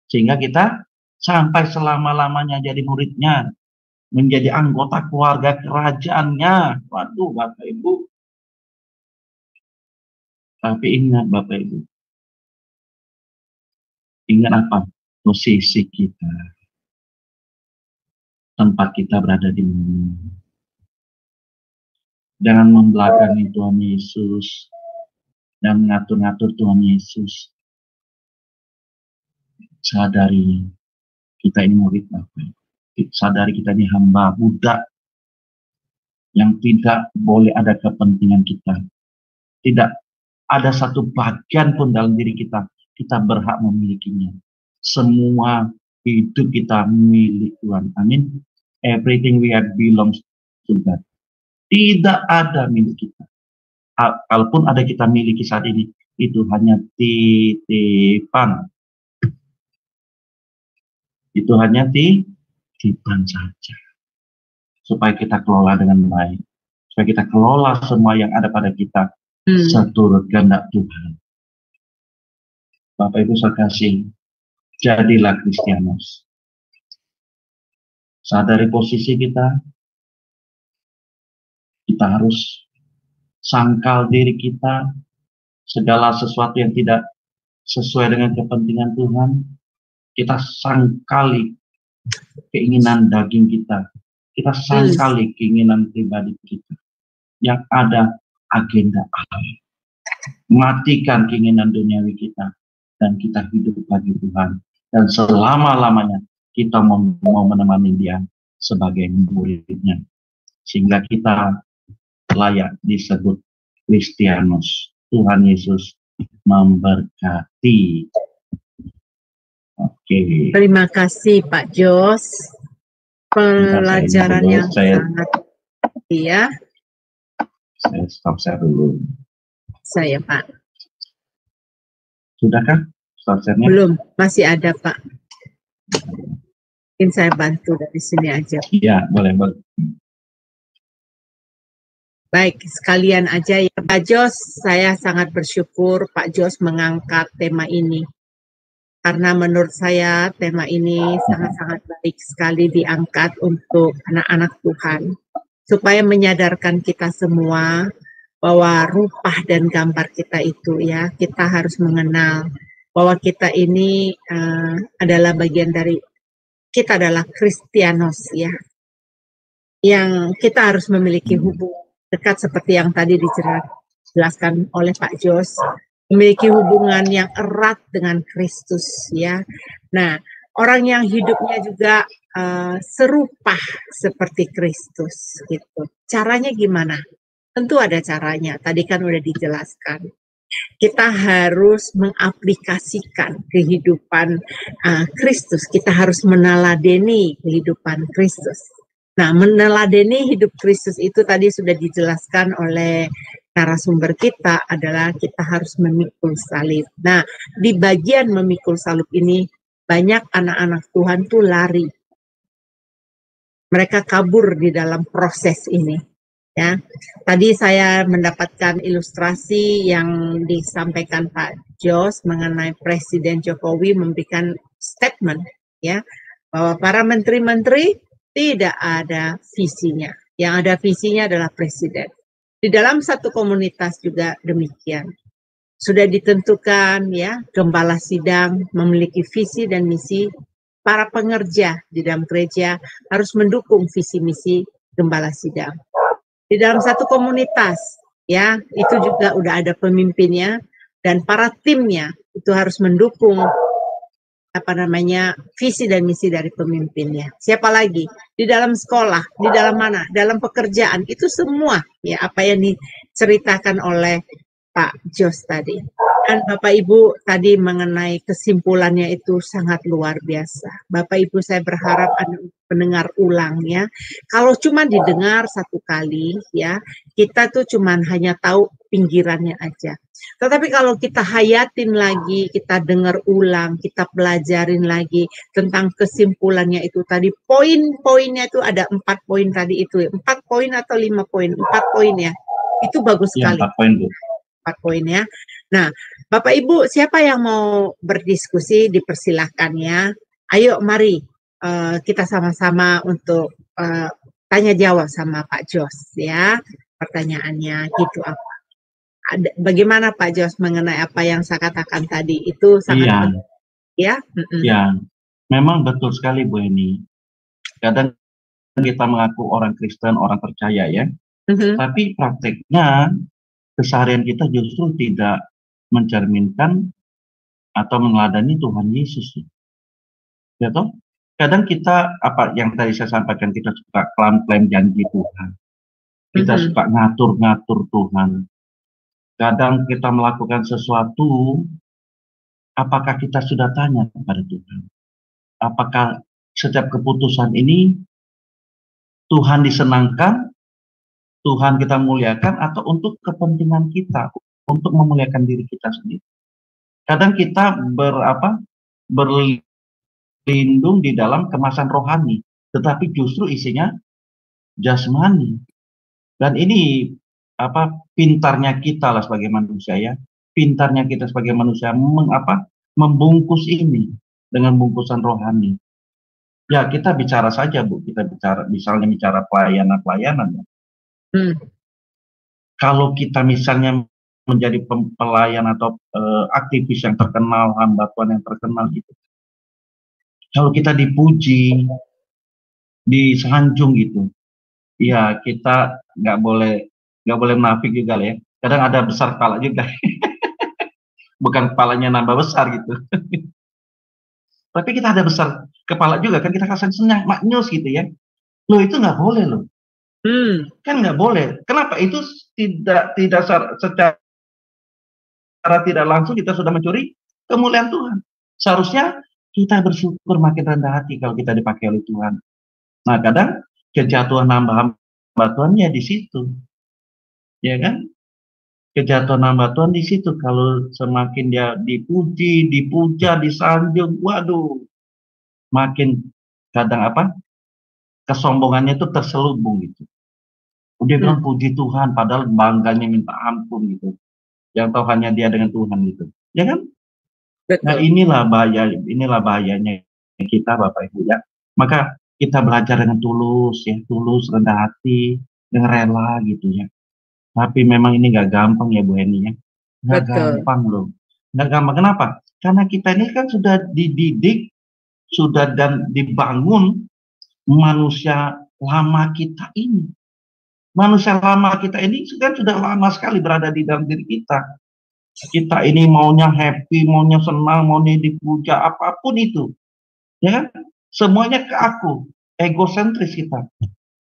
S2: Sehingga kita sampai selama-lamanya jadi muridnya, menjadi anggota keluarga kerajaannya. Waduh Bapak Ibu. Tapi ingat Bapak Ibu. Ingat apa? Posisi kita. Tempat kita berada di mana. Jangan membelakangi Tuhan Yesus dan mengatur-ngatur Tuhan Yesus. Sadari kita ini murid Bapak. Sadari kita ini hamba budak yang tidak boleh ada kepentingan kita. Tidak ada satu bagian pun dalam diri kita berhak memilikinya. Semua hidup kita milik Tuhan. Amin. Everything we have belongs to God. Tidak ada milik kita. Kalaupun ada kita miliki saat ini, itu hanya titipan. Itu hanya titipan saja. Supaya kita kelola dengan baik. Supaya kita kelola semua yang ada pada kita seturut kehendak Tuhan. Bapak Ibu saya kasih, jadilah Kristianos. Sadari posisi kita harus sangkal diri kita, segala sesuatu yang tidak sesuai dengan kepentingan Tuhan, kita sangkali keinginan daging kita sangkali keinginan pribadi kita, yang ada agenda Allah. Matikan keinginan duniawi kita, dan kita hidup bagi Tuhan, dan selama-lamanya kita mau menemani Dia sebagai muridnya, sehingga kita layak disebut Kristianos. Tuhan Yesus memberkati. Oke.
S1: Terima kasih Pak Jos. Pelajaran yang sangat ya.
S2: Saya stop share dulu.
S1: Saya Pak.
S2: Sudahkah stop share-nya?
S1: Belum, masih ada Pak. Mungkin saya bantu dari sini aja.
S2: Iya, boleh.
S1: Baik, sekalian aja ya Pak Jos, saya sangat bersyukur Pak Jos mengangkat tema ini. Karena menurut saya tema ini sangat-sangat baik sekali diangkat untuk anak-anak Tuhan. Supaya menyadarkan kita semua bahwa rupah dan gambar kita itu ya, kita harus mengenal bahwa kita ini adalah bagian dari, kita adalah Kristianos ya, yang kita harus memiliki hubungan dekat seperti yang tadi dijelaskan oleh Pak Jos, memiliki hubungan yang erat dengan Kristus ya. Nah, orang yang hidupnya juga serupa seperti Kristus gitu. Caranya gimana? Tentu ada caranya. Tadi kan udah dijelaskan. Kita harus mengaplikasikan kehidupan Kristus. Kita harus meneladani kehidupan Kristus. Nah, meneladani hidup Kristus itu tadi sudah dijelaskan oleh narasumber kita adalah kita harus memikul salib. Nah, di bagian memikul salib ini banyak anak-anak Tuhan tuh lari. Mereka kabur di dalam proses ini. Ya, tadi saya mendapatkan ilustrasi yang disampaikan Pak Jos mengenai Presiden Jokowi memberikan statement, ya, bahwa para menteri-menteri tidak ada visinya. Yang ada visinya adalah presiden. Di dalam satu komunitas juga demikian. Sudah ditentukan, ya, gembala sidang memiliki visi dan misi. Para pengerja di dalam gereja harus mendukung visi misi gembala sidang. Di dalam satu komunitas, ya, itu juga udah ada pemimpinnya dan para timnya itu harus mendukung visi dan misi dari pemimpinnya. Siapa lagi? Di dalam sekolah, di dalam mana? Dalam pekerjaan, itu semua ya apa yang diceritakan oleh Pak Jos tadi. Dan Bapak Ibu tadi mengenai kesimpulannya itu sangat luar biasa. Bapak Ibu, saya berharap pendengar ulang ya. Kalau cuma didengar satu kali ya, kita tuh cuma hanya tahu pinggirannya aja. Tetapi kalau kita hayatin lagi, kita dengar ulang, kita pelajarin lagi tentang kesimpulannya itu tadi, poin-poinnya itu ada 4 poin tadi itu, 4 poin atau 5 poin, 4 poin ya. Itu bagus sekali.
S2: 4 poin, Bu.
S1: 4 poin ya. Nah, Bapak Ibu, siapa yang mau berdiskusi dipersilahkan ya. Ayo mari kita sama-sama untuk tanya jawab sama Pak Jos ya. Pertanyaannya gitu apa? Bagaimana Pak Jos mengenai apa yang saya katakan tadi? Itu sangat penting ya.
S2: Ya, memang betul sekali Bu Eni. Kadang kita mengaku orang Kristen, orang percaya ya. Tapi prakteknya keseharian kita justru tidak mencerminkan atau meneladani Tuhan Yesus. Ya toh? Kadang kita, apa yang tadi saya sampaikan, kita suka klaim-klaim janji Tuhan. Kita suka ngatur-ngatur Tuhan. Kadang kita melakukan sesuatu, apakah kita sudah tanya kepada Tuhan? Apakah setiap keputusan ini Tuhan disenangkan, Tuhan kita muliakan, atau untuk kepentingan kita, untuk memuliakan diri kita sendiri. Kadang kita berlindung di dalam kemasan rohani, tetapi justru isinya jasmani. Dan ini pintarnya kita lah sebagai manusia ya, pintarnya kita sebagai manusia membungkus ini dengan bungkusan rohani. Ya kita bicara saja Bu, kita misalnya bicara pelayanan ya. Kalau kita misalnya menjadi pelayan atau aktivis yang terkenal, hamba Tuhan yang terkenal gitu. Kalau kita dipuji, disanjung gitu, ya kita nggak boleh munafik juga lah ya. Kadang ada besar kepala juga, bukan kepalanya nambah besar gitu. Tapi kita ada besar kepala juga kan, kita rasa senang, maknyus gitu ya. Loh itu nggak boleh loh. Kan nggak boleh. Kenapa? Itu tidak secara tidak langsung kita sudah mencuri kemuliaan Tuhan. Seharusnya kita bersyukur makin rendah hati kalau kita dipakai oleh Tuhan. Nah kadang kejatuhan hamba Tuhan ya di situ, ya kan? Kejatuhan hamba Tuhan di situ. Kalau semakin dia dipuji, dipuja, disanjung, waduh, makin kadang kesombongannya itu terselubung gitu. Dia bilang puji Tuhan, padahal bangganya minta ampun gitu. Yang tahu hanya dia dengan Tuhan gitu, ya kan? Betul. Nah inilah bahayanya kita Bapak Ibu ya. Maka kita belajar dengan tulus ya, tulus, rendah hati, dengan rela gitu ya. Tapi memang ini nggak gampang ya Bu Heni ya. Nggak
S1: Betul.
S2: gampang loh. Nggak gampang. Kenapa? Karena kita ini kan sudah dididik, sudah dan dibangun manusia lama kita ini. Manusia lama kita ini kan sudah lama sekali berada di dalam diri kita. Kita ini maunya happy, maunya senang, maunya dipuja, apapun itu. Ya kan? Semuanya ke aku. Egosentris kita.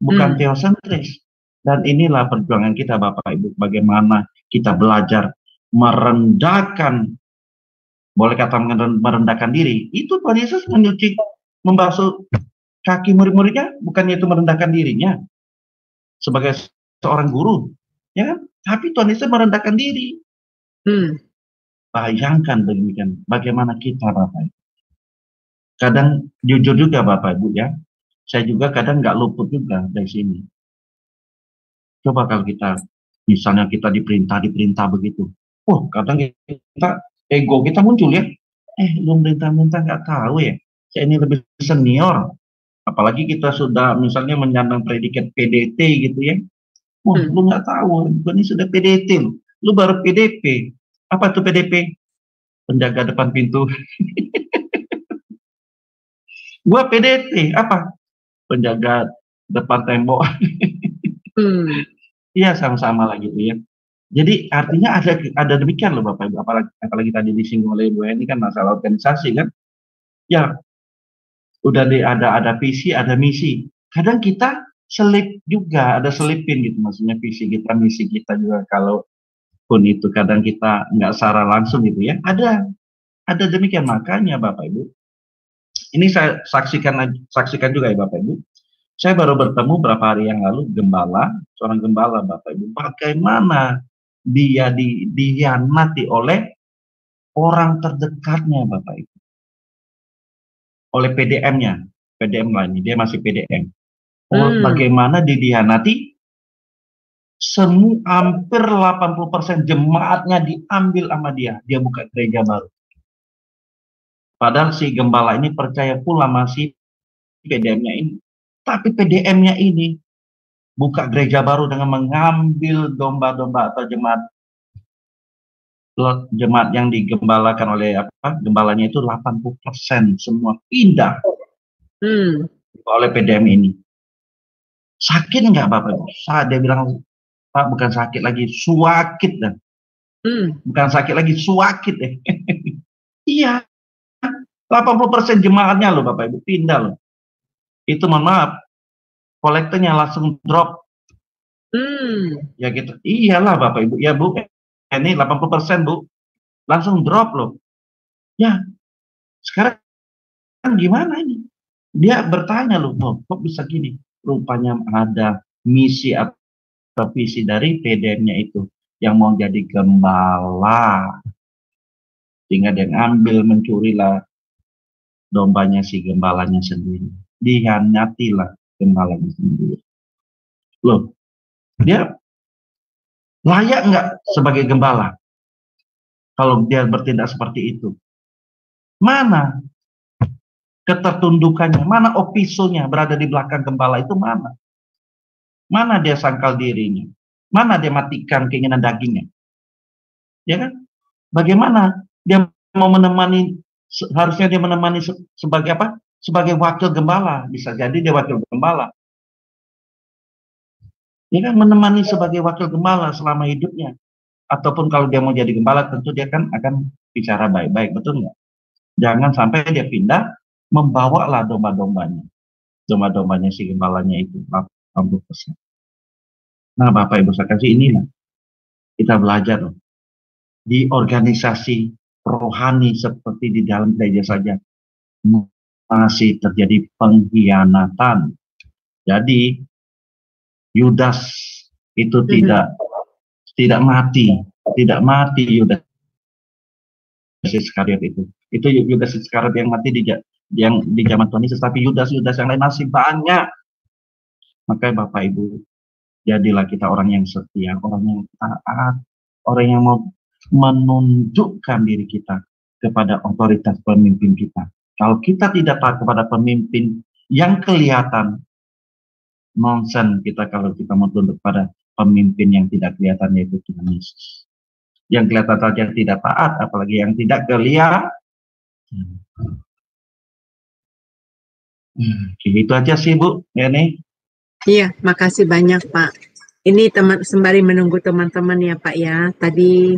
S2: Bukan teosentris. Dan inilah perjuangan kita Bapak Ibu. Bagaimana kita belajar merendahkan, boleh kata merendahkan diri. Itu Tuhan Yesus menyuci, membasuh kaki murid-muridnya, bukannya itu merendahkan dirinya sebagai seorang guru, ya kan? Tapi Tuhan Yesus merendahkan diri. Bayangkan demikian, bagaimana kita Bapak Ibu. Kadang jujur juga Bapak Ibu ya, saya juga kadang nggak luput juga dari sini. Coba kalau kita, misalnya kita diperintah begitu, kadang kita ego kita muncul ya, lu perintah nggak tahu ya, saya ini lebih senior. Apalagi kita sudah misalnya menyandang predikat PDT gitu ya. Lu nggak tahu, gue ini sudah PDT lu baru PDP. Apa tuh PDP? Penjaga depan pintu. Gua PDT, apa? Penjaga depan tembok. Iya, sama-sama lah gitu ya. Jadi artinya ada demikian loh Bapak Ibu. Apalagi tadi disinggung oleh Bu Heni kan masalah organisasi kan. Ya, udah ada visi, ada misi. Kadang kita selip juga, ada selipin gitu, maksudnya visi kita, misi kita juga, kalau pun itu kadang kita nggak secara langsung gitu ya, ada demikian. Makanya Bapak Ibu, ini saya saksikan juga ya Bapak Ibu, saya baru bertemu beberapa hari yang lalu seorang gembala Bapak Ibu, bagaimana dia dihianati oleh orang terdekatnya Bapak Ibu, oleh PDM-nya, PDM lainnya, dia masih PDM. Bagaimana dihianati, hampir 80% jemaatnya diambil sama dia buka gereja baru. Padahal si gembala ini percaya pula masih PDM-nya ini. Tapi PDM-nya ini buka gereja baru dengan mengambil domba-domba atau jemaat yang digembalakan oleh gembalanya itu 80% semua pindah oleh PDM ini. Sakit nggak Bapak Ibu? Dia bilang, Pak, bukan sakit lagi, suakit dan bukan sakit lagi, suakit deh. Iya, 80% jemaatnya loh Bapak Ibu pindah loh. Itu mohon maaf, kolektornya langsung drop. Ya gitu. Iyalah Bapak Ibu, ya Bu, ini 80% Bu, langsung drop loh. Ya, sekarang gimana ini? Dia bertanya loh, kok bisa gini? Rupanya ada misi atau visi dari PDM-nya itu yang mau jadi gembala, sehingga dia ngambil, mencurilah dombanya si gembalanya sendiri, dihianatilah gembalanya sendiri. Loh, dia layak nggak sebagai gembala kalau dia bertindak seperti itu? Mana ketertundukannya, mana opisonya berada di belakang gembala itu, mana? Mana dia sangkal dirinya? Mana dia matikan keinginan dagingnya? Ya kan? Bagaimana dia mau menemani, harusnya dia menemani sebagai apa? Sebagai wakil gembala, bisa jadi dia wakil gembala. Dia kan menemani sebagai wakil gembala selama hidupnya. Ataupun kalau dia mau jadi gembala, tentu dia kan akan bicara baik-baik, betul nggak? Jangan sampai dia pindah, membawalah domba-dombanya. Domba-dombanya si gembalanya itu 80%. Nah Bapak Ibu saya kasih, inilah kita belajar loh. Di organisasi rohani seperti di dalam gereja saja masih terjadi pengkhianatan. Jadi Yudas itu tidak mati Yudas Iskariot itu Yudas Iskariot yang mati yang di zaman Tuhan Yesus, tapi Yudas yang lain masih banyak. Makanya Bapak Ibu, jadilah kita orang yang setia, orang yang taat, orang yang mau menunjukkan diri kita kepada otoritas pemimpin kita. Kalau kita tidak taat kepada pemimpin yang kelihatan, nonsen kita kalau kita mau tunduk pada pemimpin yang tidak kelihatan, yaitu Tuhan Yesus. Yang kelihatan saja tidak taat, apalagi yang tidak kelihatan. Itu aja sih Bu, ini.
S1: Iya, makasih banyak Pak. Ini sembari menunggu teman-teman ya Pak ya. Tadi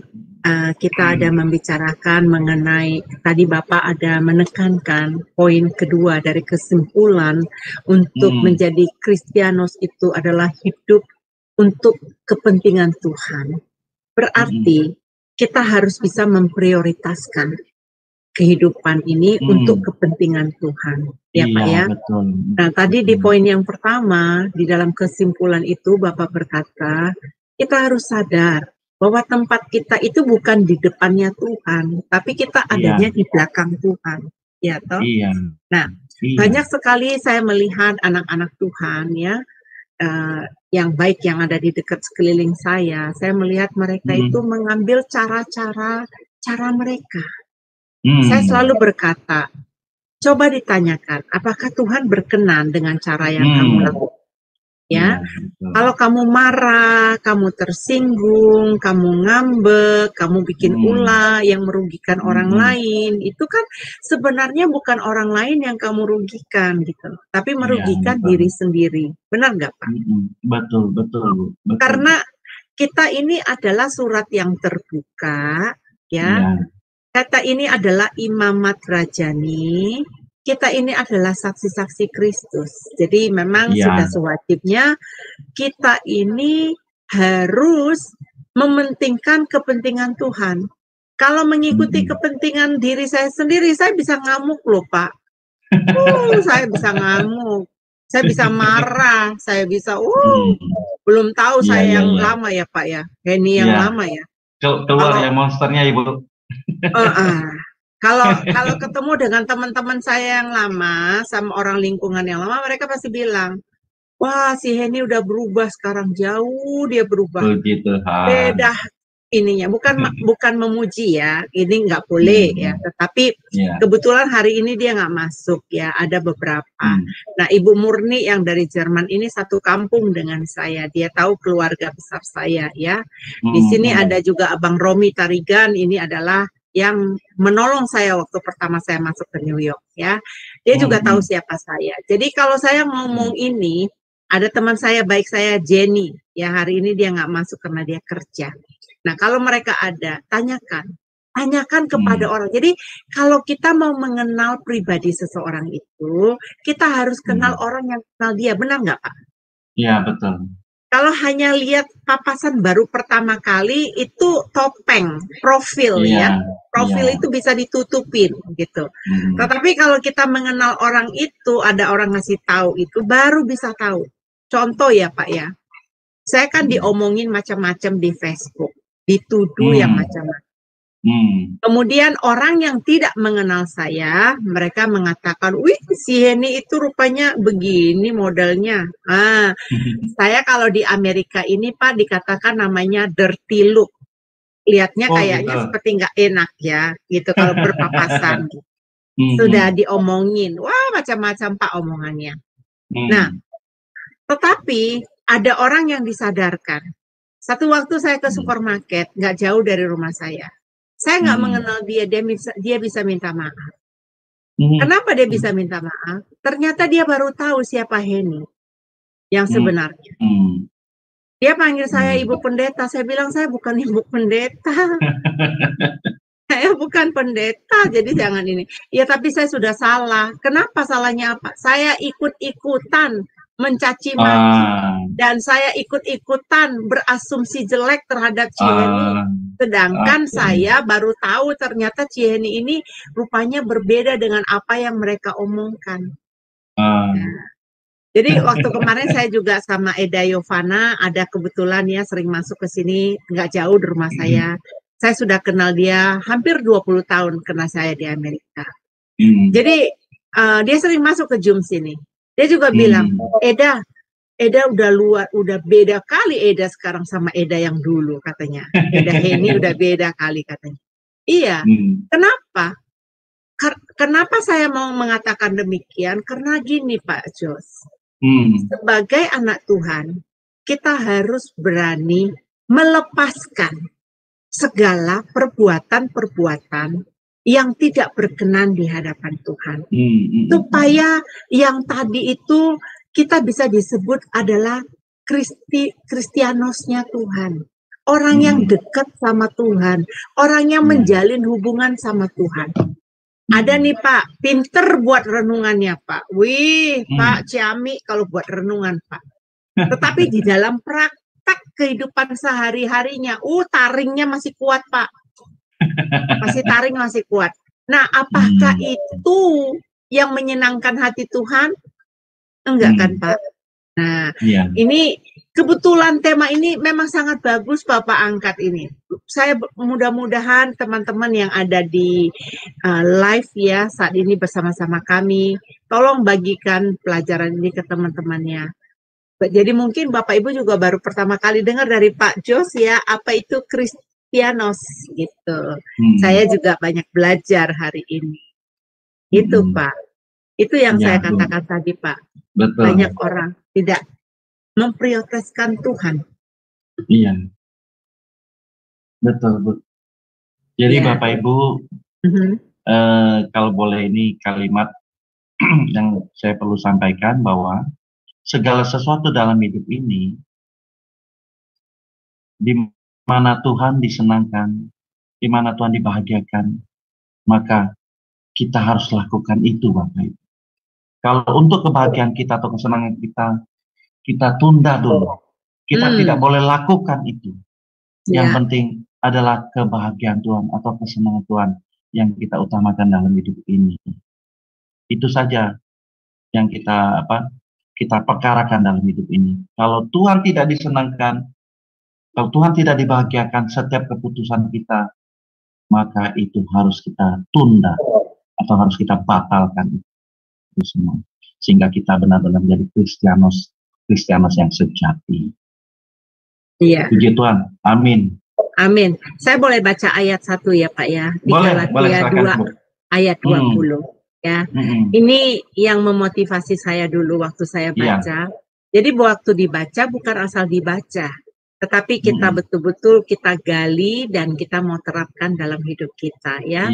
S1: kita ada membicarakan mengenai, tadi Bapak ada menekankan poin kedua dari kesimpulan untuk menjadi Kristianos itu adalah hidup untuk kepentingan Tuhan. Berarti kita harus bisa memprioritaskan kehidupan ini untuk kepentingan Tuhan, ya Pak ya.
S2: Betul.
S1: Nah, tadi di poin yang pertama, di dalam kesimpulan itu Bapak berkata, kita harus sadar bahwa tempat kita itu bukan di depannya Tuhan, tapi kita adanya di belakang Tuhan, ya toh? Nah, banyak sekali saya melihat anak-anak Tuhan ya, yang baik yang ada di dekat sekeliling saya melihat mereka itu mengambil cara mereka. Saya selalu berkata, coba ditanyakan, apakah Tuhan berkenan dengan cara yang kamu lakukan? Ya, kalau kamu marah, kamu tersinggung, kamu ngambek, kamu bikin ulah yang merugikan orang lain, itu kan sebenarnya bukan orang lain yang kamu rugikan gitu, tapi merugikan diri sendiri. Benar nggak Pak?
S2: Betul.
S1: Karena kita ini adalah surat yang terbuka, ya. Kata ini adalah imamat rajani, kita ini adalah saksi-saksi Kristus. Jadi memang sudah sewajibnya kita ini harus mementingkan kepentingan Tuhan. Kalau mengikuti kepentingan diri saya sendiri, saya bisa ngamuk loh Pak. Saya bisa ngamuk, saya bisa marah, saya bisa, belum tahu saya yang lama ya Pak ya, ini yang lama ya.
S2: Keluar ya monsternya Ibu.
S1: Kalau ketemu dengan teman-teman saya yang lama sama orang lingkungan yang lama, mereka pasti bilang, wah si Henny udah berubah sekarang, jauh dia berubah. Beda ininya, bukan memuji ya, ini nggak boleh ya, tetapi kebetulan hari ini dia nggak masuk ya, ada beberapa. Nah Ibu Murni yang dari Jerman ini satu kampung dengan saya, dia tahu keluarga besar saya ya. Di sini ada juga Abang Romi Tarigan, ini adalah yang menolong saya waktu pertama saya masuk ke New York ya. Dia juga tahu siapa saya. Jadi kalau saya ngomong ini, ada teman saya baik saya Jenny ya, hari ini dia nggak masuk karena dia kerja. Nah kalau mereka ada, tanyakan kepada orang. Jadi kalau kita mau mengenal pribadi seseorang itu, kita harus kenal orang yang kenal dia, benar nggak Pak?
S2: Iya betul.
S1: Kalau hanya lihat papasan baru pertama kali itu topeng, profil ya. Profil itu bisa ditutupin gitu. Tetapi kalau kita mengenal orang itu, ada orang ngasih tahu itu baru bisa tahu. Contoh ya Pak ya. Saya kan diomongin macam-macam di Facebook, dituduh yang macam-macam. Kemudian orang yang tidak mengenal saya, mereka mengatakan, wih si Henny itu rupanya begini modelnya. Saya kalau di Amerika ini Pak dikatakan namanya dirty look. Lihatnya kayaknya seperti nggak enak ya, gitu kalau berpapasan. Sudah diomongin, wah macam-macam Pak omongannya. Nah, tetapi ada orang yang disadarkan. Satu waktu saya ke supermarket, nggak jauh dari rumah saya. Saya nggak mengenal dia bisa minta maaf. Kenapa dia bisa minta maaf? Ternyata dia baru tahu siapa Henny yang sebenarnya. Dia panggil saya Ibu Pendeta, saya bilang saya bukan Ibu Pendeta. Saya bukan pendeta, jadi jangan ini. Ya tapi saya sudah salah. Kenapa salahnya apa? Saya ikut-ikutan mencaci maki dan saya ikut-ikutan berasumsi jelek terhadap Cihenny. Sedangkan saya baru tahu ternyata Cihenny ini rupanya berbeda dengan apa yang mereka omongkan. Jadi waktu kemarin saya juga sama Eda Yovana, ada kebetulan ya sering masuk ke sini, nggak jauh dari rumah saya. Saya sudah kenal dia hampir 20 tahun kenal saya di Amerika. Jadi dia sering masuk ke Zoom sini. Dia juga bilang, Eda udah beda kali Eda sekarang sama Eda yang dulu katanya. Eda Henny udah beda kali katanya. Iya, kenapa? Kenapa saya mau mengatakan demikian? Karena gini Pak Jos, sebagai anak Tuhan, kita harus berani melepaskan segala perbuatan-perbuatan yang tidak berkenan di hadapan Tuhan. Supaya yang tadi itu kita bisa disebut adalah Kristianosnya Tuhan. Orang yang dekat sama Tuhan, orang yang menjalin hubungan sama Tuhan. Ada nih Pak, pinter buat renungannya Pak. Wih, Pak Ciami kalau buat renungan Pak. Tetapi di dalam praktek kehidupan sehari-harinya, taringnya masih kuat Pak. Taring masih kuat. Nah, apakah itu yang menyenangkan hati Tuhan? Enggak kan Pak? Nah, ini kebetulan tema ini memang sangat bagus Bapak angkat ini. Saya mudah-mudahan teman-teman yang ada di live ya saat ini bersama-sama kami, tolong bagikan pelajaran ini ke teman-temannya. Jadi mungkin Bapak Ibu juga baru pertama kali dengar dari Pak Jos ya, apa itu Kristianos gitu. Saya juga banyak belajar hari ini. Itu Pak. Itu yang saya katakan tadi Pak.
S2: Betul.
S1: Banyak orang tidak memprioritaskan Tuhan.
S2: Iya. Betul. Jadi Bapak Ibu, kalau boleh ini kalimat yang saya perlu sampaikan bahwa segala sesuatu dalam hidup ini, di mana Tuhan disenangkan, di mana Tuhan dibahagiakan, maka kita harus lakukan itu Bapak Ibu. Kalau untuk kebahagiaan kita atau kesenangan kita tunda dulu. Kita tidak boleh lakukan itu. Yang penting adalah kebahagiaan Tuhan atau kesenangan Tuhan yang kita utamakan dalam hidup ini. Itu saja yang kita perkarakan dalam hidup ini. Kalau Tuhan tidak disenangkan, kalau Tuhan tidak dibahagiakan setiap keputusan kita, maka itu harus kita tunda atau harus kita batalkan itu semua. Sehingga kita benar-benar menjadi Kristianos yang sejati.
S1: Iya.
S2: Puji Tuhan. Amin.
S1: Amin. Saya boleh baca ayat 1 ya Pak ya. Di Galatia 2 ayat 20 ya. Ini yang memotivasi saya dulu waktu saya baca. Jadi waktu dibaca bukan asal dibaca, tetapi kita betul-betul kita gali dan kita mau terapkan dalam hidup kita ya.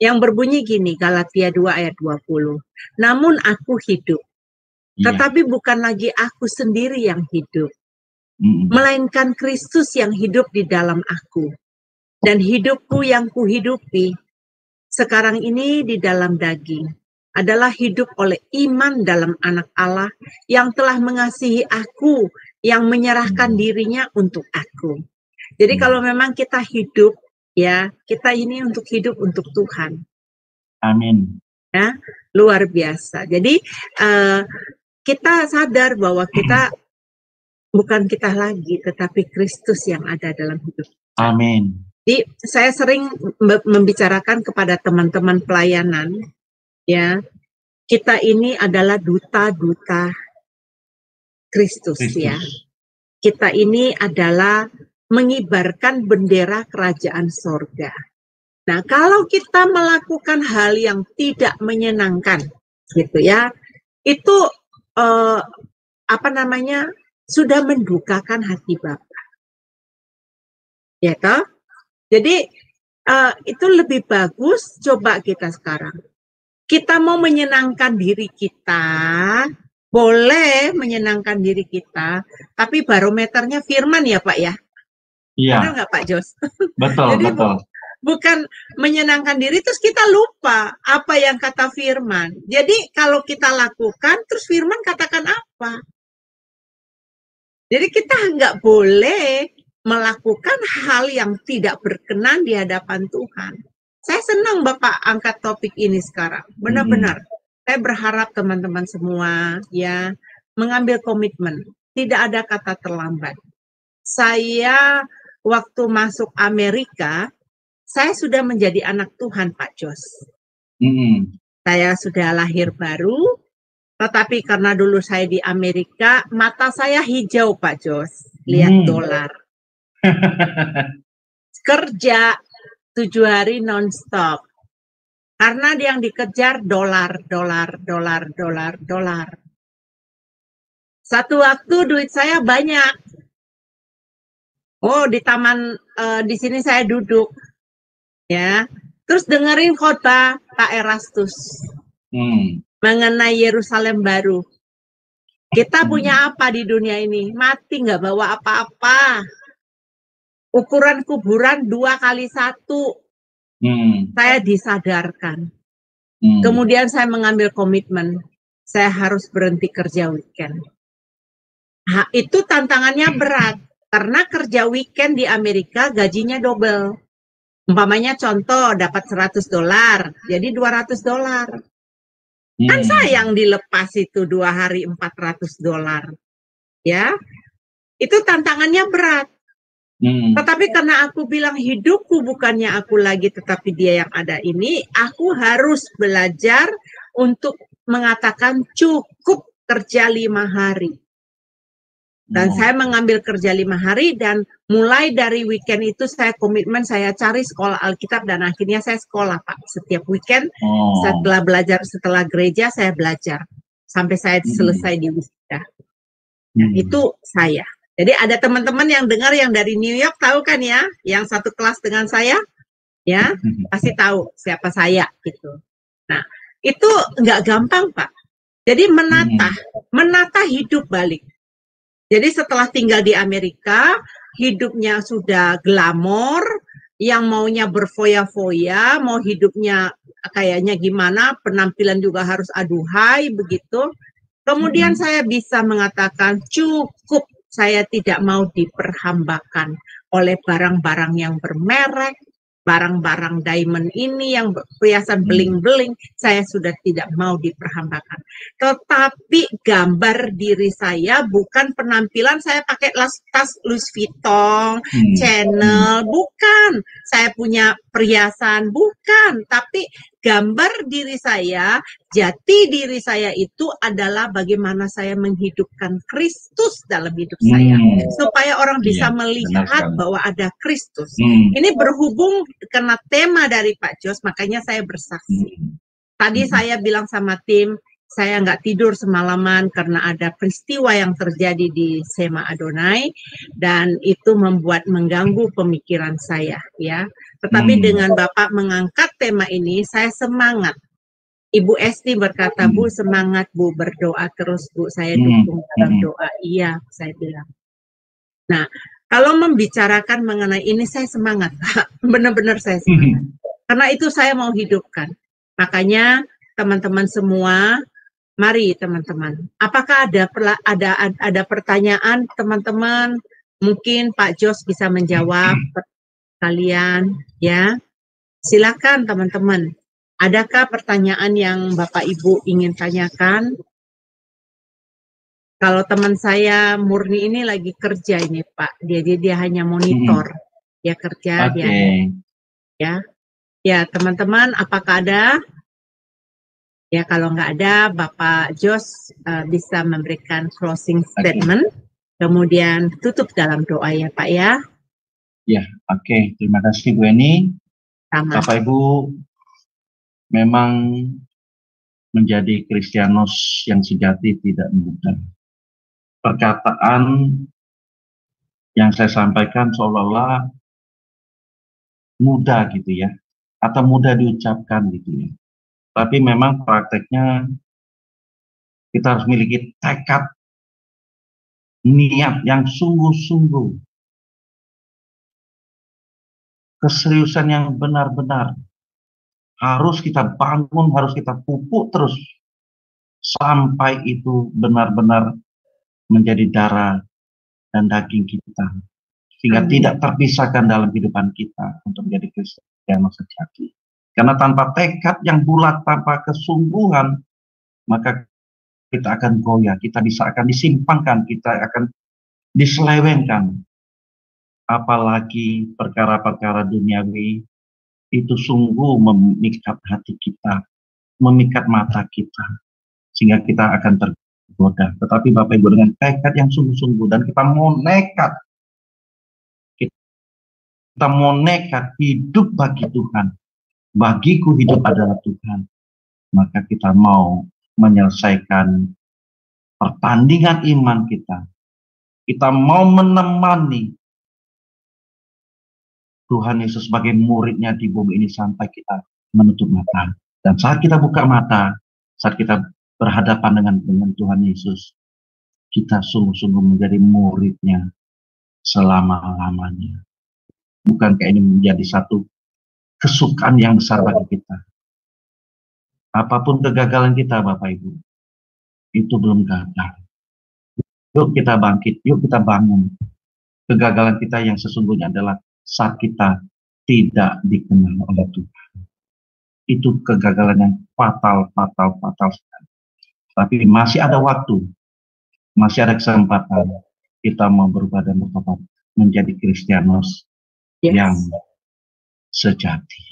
S1: Yang berbunyi gini, Galatia 2 ayat 20. Namun aku hidup, tetapi bukan lagi aku sendiri yang hidup, melainkan Kristus yang hidup di dalam aku. Dan hidupku yang kuhidupi sekarang ini di dalam daging adalah hidup oleh iman dalam Anak Allah yang telah mengasihi aku, yang menyerahkan dirinya untuk aku. Jadi kalau memang kita hidup, ya kita ini untuk hidup untuk Tuhan.
S2: Amin.
S1: Ya, luar biasa. Jadi kita sadar bahwa kita bukan kita lagi, tetapi Kristus yang ada dalam hidup.
S2: Amin.
S1: Jadi saya sering membicarakan kepada teman-teman pelayanan, ya kita ini adalah duta-duta Kristus ya. Kita ini adalah mengibarkan bendera kerajaan sorga. Nah, kalau kita melakukan hal yang tidak menyenangkan, gitu ya, itu sudah mendukakan hati Bapa. Ya toh? Jadi itu lebih bagus. Coba kita sekarang, kita mau menyenangkan diri kita, boleh menyenangkan diri kita, tapi barometernya firman ya Pak ya.
S2: Iya.
S1: Benar nggak Pak Jos?
S2: Betul.
S1: Jadi
S2: betul.
S1: Bukan menyenangkan diri terus kita lupa apa yang kata firman. Jadi kalau kita lakukan terus firman katakan apa? Jadi kita nggak boleh melakukan hal yang tidak berkenan di hadapan Tuhan. Saya senang Bapak angkat topik ini sekarang. Benar-benar. Saya berharap teman-teman semua ya mengambil komitmen. Tidak ada kata terlambat. Saya waktu masuk Amerika, saya sudah menjadi anak Tuhan, Pak Jos. Saya sudah lahir baru, tetapi karena dulu saya di Amerika, mata saya hijau, Pak Jos. Lihat dolar. Kerja 7 hari non-stop. Karena yang dikejar dolar. Satu waktu duit saya banyak. Oh, di taman di sini saya duduk, ya. Terus dengerin khotbah Pak Erastus mengenai Yerusalem baru. Kita punya apa di dunia ini? Mati nggak bawa apa-apa. Ukuran kuburan 2x1. Saya disadarkan. Kemudian saya mengambil komitmen. Saya harus berhenti kerja weekend. Nah, itu tantangannya berat. Karena kerja weekend di Amerika gajinya double. Umpamanya contoh dapat $100, jadi $200. Kan sayang dilepas itu 2 hari $400. Ya, itu tantangannya berat. Tetapi karena aku bilang hidupku bukannya aku lagi tetapi dia yang ada ini, aku harus belajar untuk mengatakan cukup kerja 5 hari. Dan saya mengambil kerja 5 hari dan mulai dari weekend itu saya komitmen saya cari sekolah Alkitab dan akhirnya saya sekolah Pak. Setiap weekend setelah gereja saya belajar sampai saya selesai di wisuda. Itu saya. Jadi ada teman-teman yang dengar yang dari New York tahu kan ya, yang satu kelas dengan saya, ya pasti tahu siapa saya gitu. Nah itu nggak gampang Pak. Jadi menata hidup balik. Jadi setelah tinggal di Amerika, hidupnya sudah glamor, yang maunya berfoya-foya, mau hidupnya kayaknya gimana, penampilan juga harus aduhai begitu. Kemudian saya bisa mengatakan cukup. Saya tidak mau diperhambakan oleh barang-barang yang bermerek, barang-barang diamond ini yang perhiasan beling-beling. Saya sudah tidak mau diperhambakan. Tetapi gambar diri saya bukan penampilan saya pakai tas Louis Vuitton, Chanel, bukan. Saya punya perhiasan, bukan. Tapi gambar diri saya, jati diri saya itu adalah bagaimana saya menghidupkan Kristus dalam hidup saya. Supaya orang bisa melihat bahwa ada Kristus. Ini berhubung karena tema dari Pak Jos, makanya saya bersaksi. Tadi saya bilang sama tim, saya nggak tidur semalaman karena ada peristiwa yang terjadi di Sema Adonai. Dan itu mengganggu pemikiran saya. Ya. Tetapi dengan Bapak mengangkat tema ini, saya semangat. Ibu Esti berkata, Bu semangat Bu, berdoa terus Bu, saya dukung dalam doa. Iya, saya bilang. Nah, kalau membicarakan mengenai ini saya semangat, benar-benar saya semangat. Karena itu saya mau hidupkan. Makanya teman-teman semua, mari teman-teman. Apakah ada pertanyaan teman-teman? Mungkin Pak Jos bisa menjawab kalian, ya. Silakan teman-teman. Adakah pertanyaan yang Bapak Ibu ingin tanyakan? Kalau teman saya Murni ini lagi kerja ini Pak, dia hanya monitor, dia kerja, ya teman-teman, apakah ada? Ya kalau nggak ada, Bapak Jos bisa memberikan closing statement, kemudian tutup dalam doa ya Pak ya.
S2: Ya, oke. Terima kasih Bu Eni.
S1: Sama.
S2: Bapak Ibu, memang menjadi Kristianos yang sejati tidak mudah. Perkataan yang saya sampaikan seolah-olah mudah gitu ya, atau mudah diucapkan gitu ya. Tapi memang prakteknya kita harus memiliki tekad, niat yang sungguh-sungguh, keseriusan yang benar-benar harus kita bangun, harus kita pupuk terus sampai itu benar-benar menjadi darah dan daging kita, sehingga tidak terpisahkan dalam kehidupan kita untuk menjadi Kristian sejati. Karena tanpa tekad yang bulat, tanpa kesungguhan, maka kita akan goyah, kita akan disimpangkan, kita akan diselewengkan. Apalagi perkara-perkara duniawi itu sungguh memikat hati kita, memikat mata kita, sehingga kita akan tergoda. Tetapi Bapak Ibu dengan tekad yang sungguh-sungguh dan kita mau nekat hidup bagi Tuhan. Bagiku hidup adalah Tuhan. Maka kita mau menyelesaikan pertandingan iman kita. Kita mau menemani Tuhan Yesus sebagai muridnya di bumi ini sampai kita menutup mata. Dan saat kita buka mata, saat kita berhadapan dengan Tuhan Yesus, kita sungguh-sungguh menjadi muridnya selama-lamanya. Bukankah ini menjadi satu kesukaan yang besar bagi kita? Apapun kegagalan kita, Bapak Ibu, itu belum gagal. Yuk kita bangkit, yuk kita bangun. Kegagalan kita yang sesungguhnya adalah saat kita tidak dikenal oleh Tuhan. Itu kegagalan yang fatal sekali. Tapi masih ada waktu, masih ada kesempatan kita mau berubah dan bertobat menjadi Kristianos yang sejati.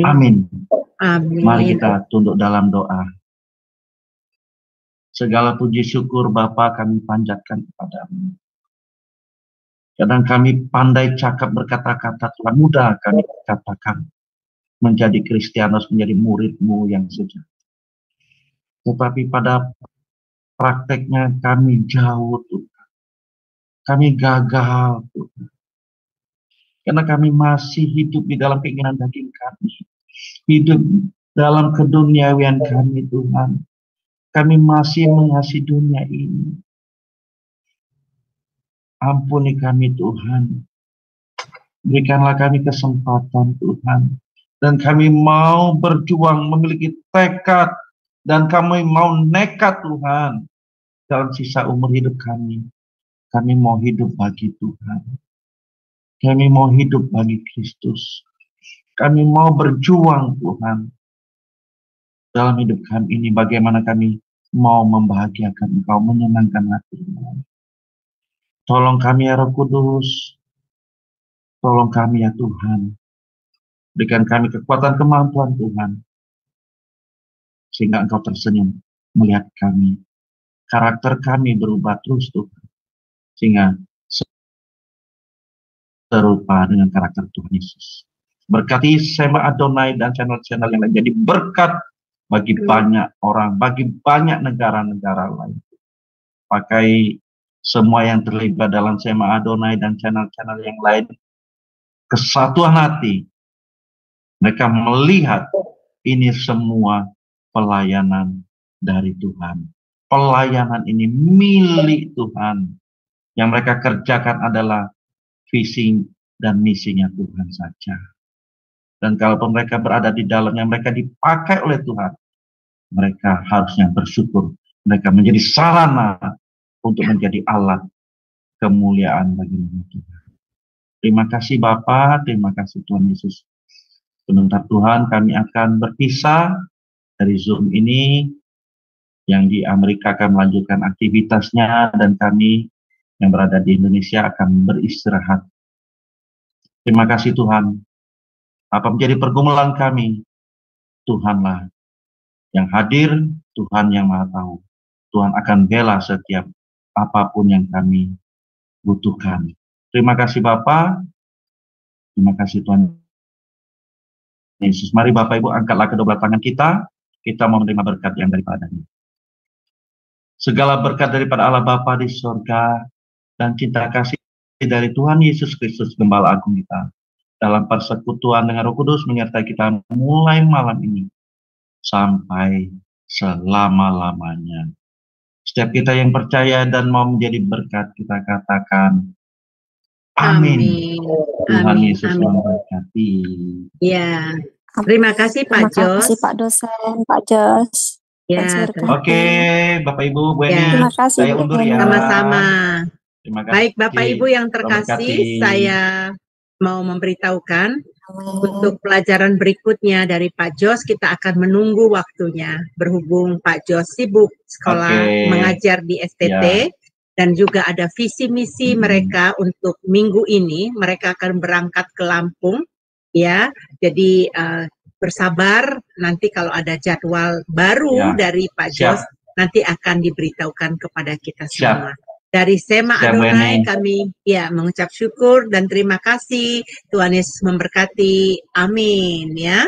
S2: Amin.
S1: Amin.
S2: Mari kita tunduk dalam doa. Segala puji syukur Bapa kami panjatkan kepadamu. Kadang kami pandai cakap berkata-kata, Tuhan, mudah kami katakan menjadi Kristianos, menjadi murid-Mu yang sejati. Tetapi pada prakteknya kami jauh, Tuhan. Kami gagal, Tuhan. Karena kami masih hidup di dalam keinginan daging kami. Hidup dalam keduniawian kami, Tuhan. Kami masih mengasihi dunia ini. Ampuni kami, Tuhan. Berikanlah kami kesempatan, Tuhan. Dan kami mau berjuang, memiliki tekad. Dan kami mau nekat, Tuhan. Dalam sisa umur hidup kami. Kami mau hidup bagi Tuhan. Kami mau hidup bagi Kristus. Kami mau berjuang, Tuhan. Dalam hidup kami ini, bagaimana kami mau membahagiakan Engkau, menyenangkan hati-Mu. Tolong kami ya Roh Kudus. Tolong kami ya Tuhan. Berikan kami kekuatan kemampuan Tuhan. Sehingga Engkau tersenyum melihat kami. Karakter kami berubah terus Tuhan. Sehingga serupa dengan karakter Tuhan Yesus. Berkati Sema Adonai dan channel-channel yang lain. Jadi berkat bagi banyak orang, bagi banyak negara-negara lain. Pakai semua yang terlibat dalam Sema Adonai dan channel-channel yang lain. Kesatuan hati. Mereka melihat ini semua pelayanan dari Tuhan. Pelayanan ini milik Tuhan. Yang mereka kerjakan adalah visi dan misinya Tuhan saja. Dan kalau mereka berada di dalamnya, mereka dipakai oleh Tuhan. Mereka harusnya bersyukur. Mereka menjadi sarana untuk menjadi alat kemuliaan bagi nama Tuhan. Terima kasih Bapa, terima kasih Tuhan Yesus. Sebentar Tuhan, kami akan berpisah dari Zoom ini. Yang di Amerika akan melanjutkan aktivitasnya dan kami yang berada di Indonesia akan beristirahat. Terima kasih Tuhan. Apa menjadi pergumulan kami, Tuhanlah yang hadir, Tuhan yang Maha Tahu. Tuhan akan bela setiap apapun yang kami butuhkan. Terima kasih Bapa. Terima kasih Tuhan Yesus. Mari Bapak Ibu angkatlah kedua belah tangan kita. Kita mau menerima berkat yang daripadanya. Segala berkat daripada Allah Bapa di surga dan cinta kasih dari Tuhan Yesus Kristus Gembala Agung kita dalam persekutuan dengan Roh Kudus menyertai kita mulai malam ini sampai selama-lamanya. Setiap kita yang percaya dan mau menjadi berkat, kita katakan amin. Tuhan Yesus memberkati.
S1: Ya, terima kasih Pak Jos.
S3: Terima kasih Pak dosen, Pak Jos.
S1: Ya,
S2: oke, Bapak Ibu, Bu Eni,
S3: terima kasih,
S2: saya undur ya.
S1: Sama-sama.
S2: Terima kasih.
S1: Baik Bapak Ibu yang terkasih, saya mau memberitahukan untuk pelajaran berikutnya dari Pak Jos, kita akan menunggu waktunya. Berhubung Pak Jos sibuk sekolah mengajar di STT, dan juga ada visi misi mereka untuk minggu ini, mereka akan berangkat ke Lampung, ya. Jadi bersabar, nanti kalau ada jadwal baru dari Pak Jos, nanti akan diberitahukan kepada kita semua. Dari Sema Adonai kami mengucap syukur dan terima kasih. Tuhan Yesus memberkati. Amin ya.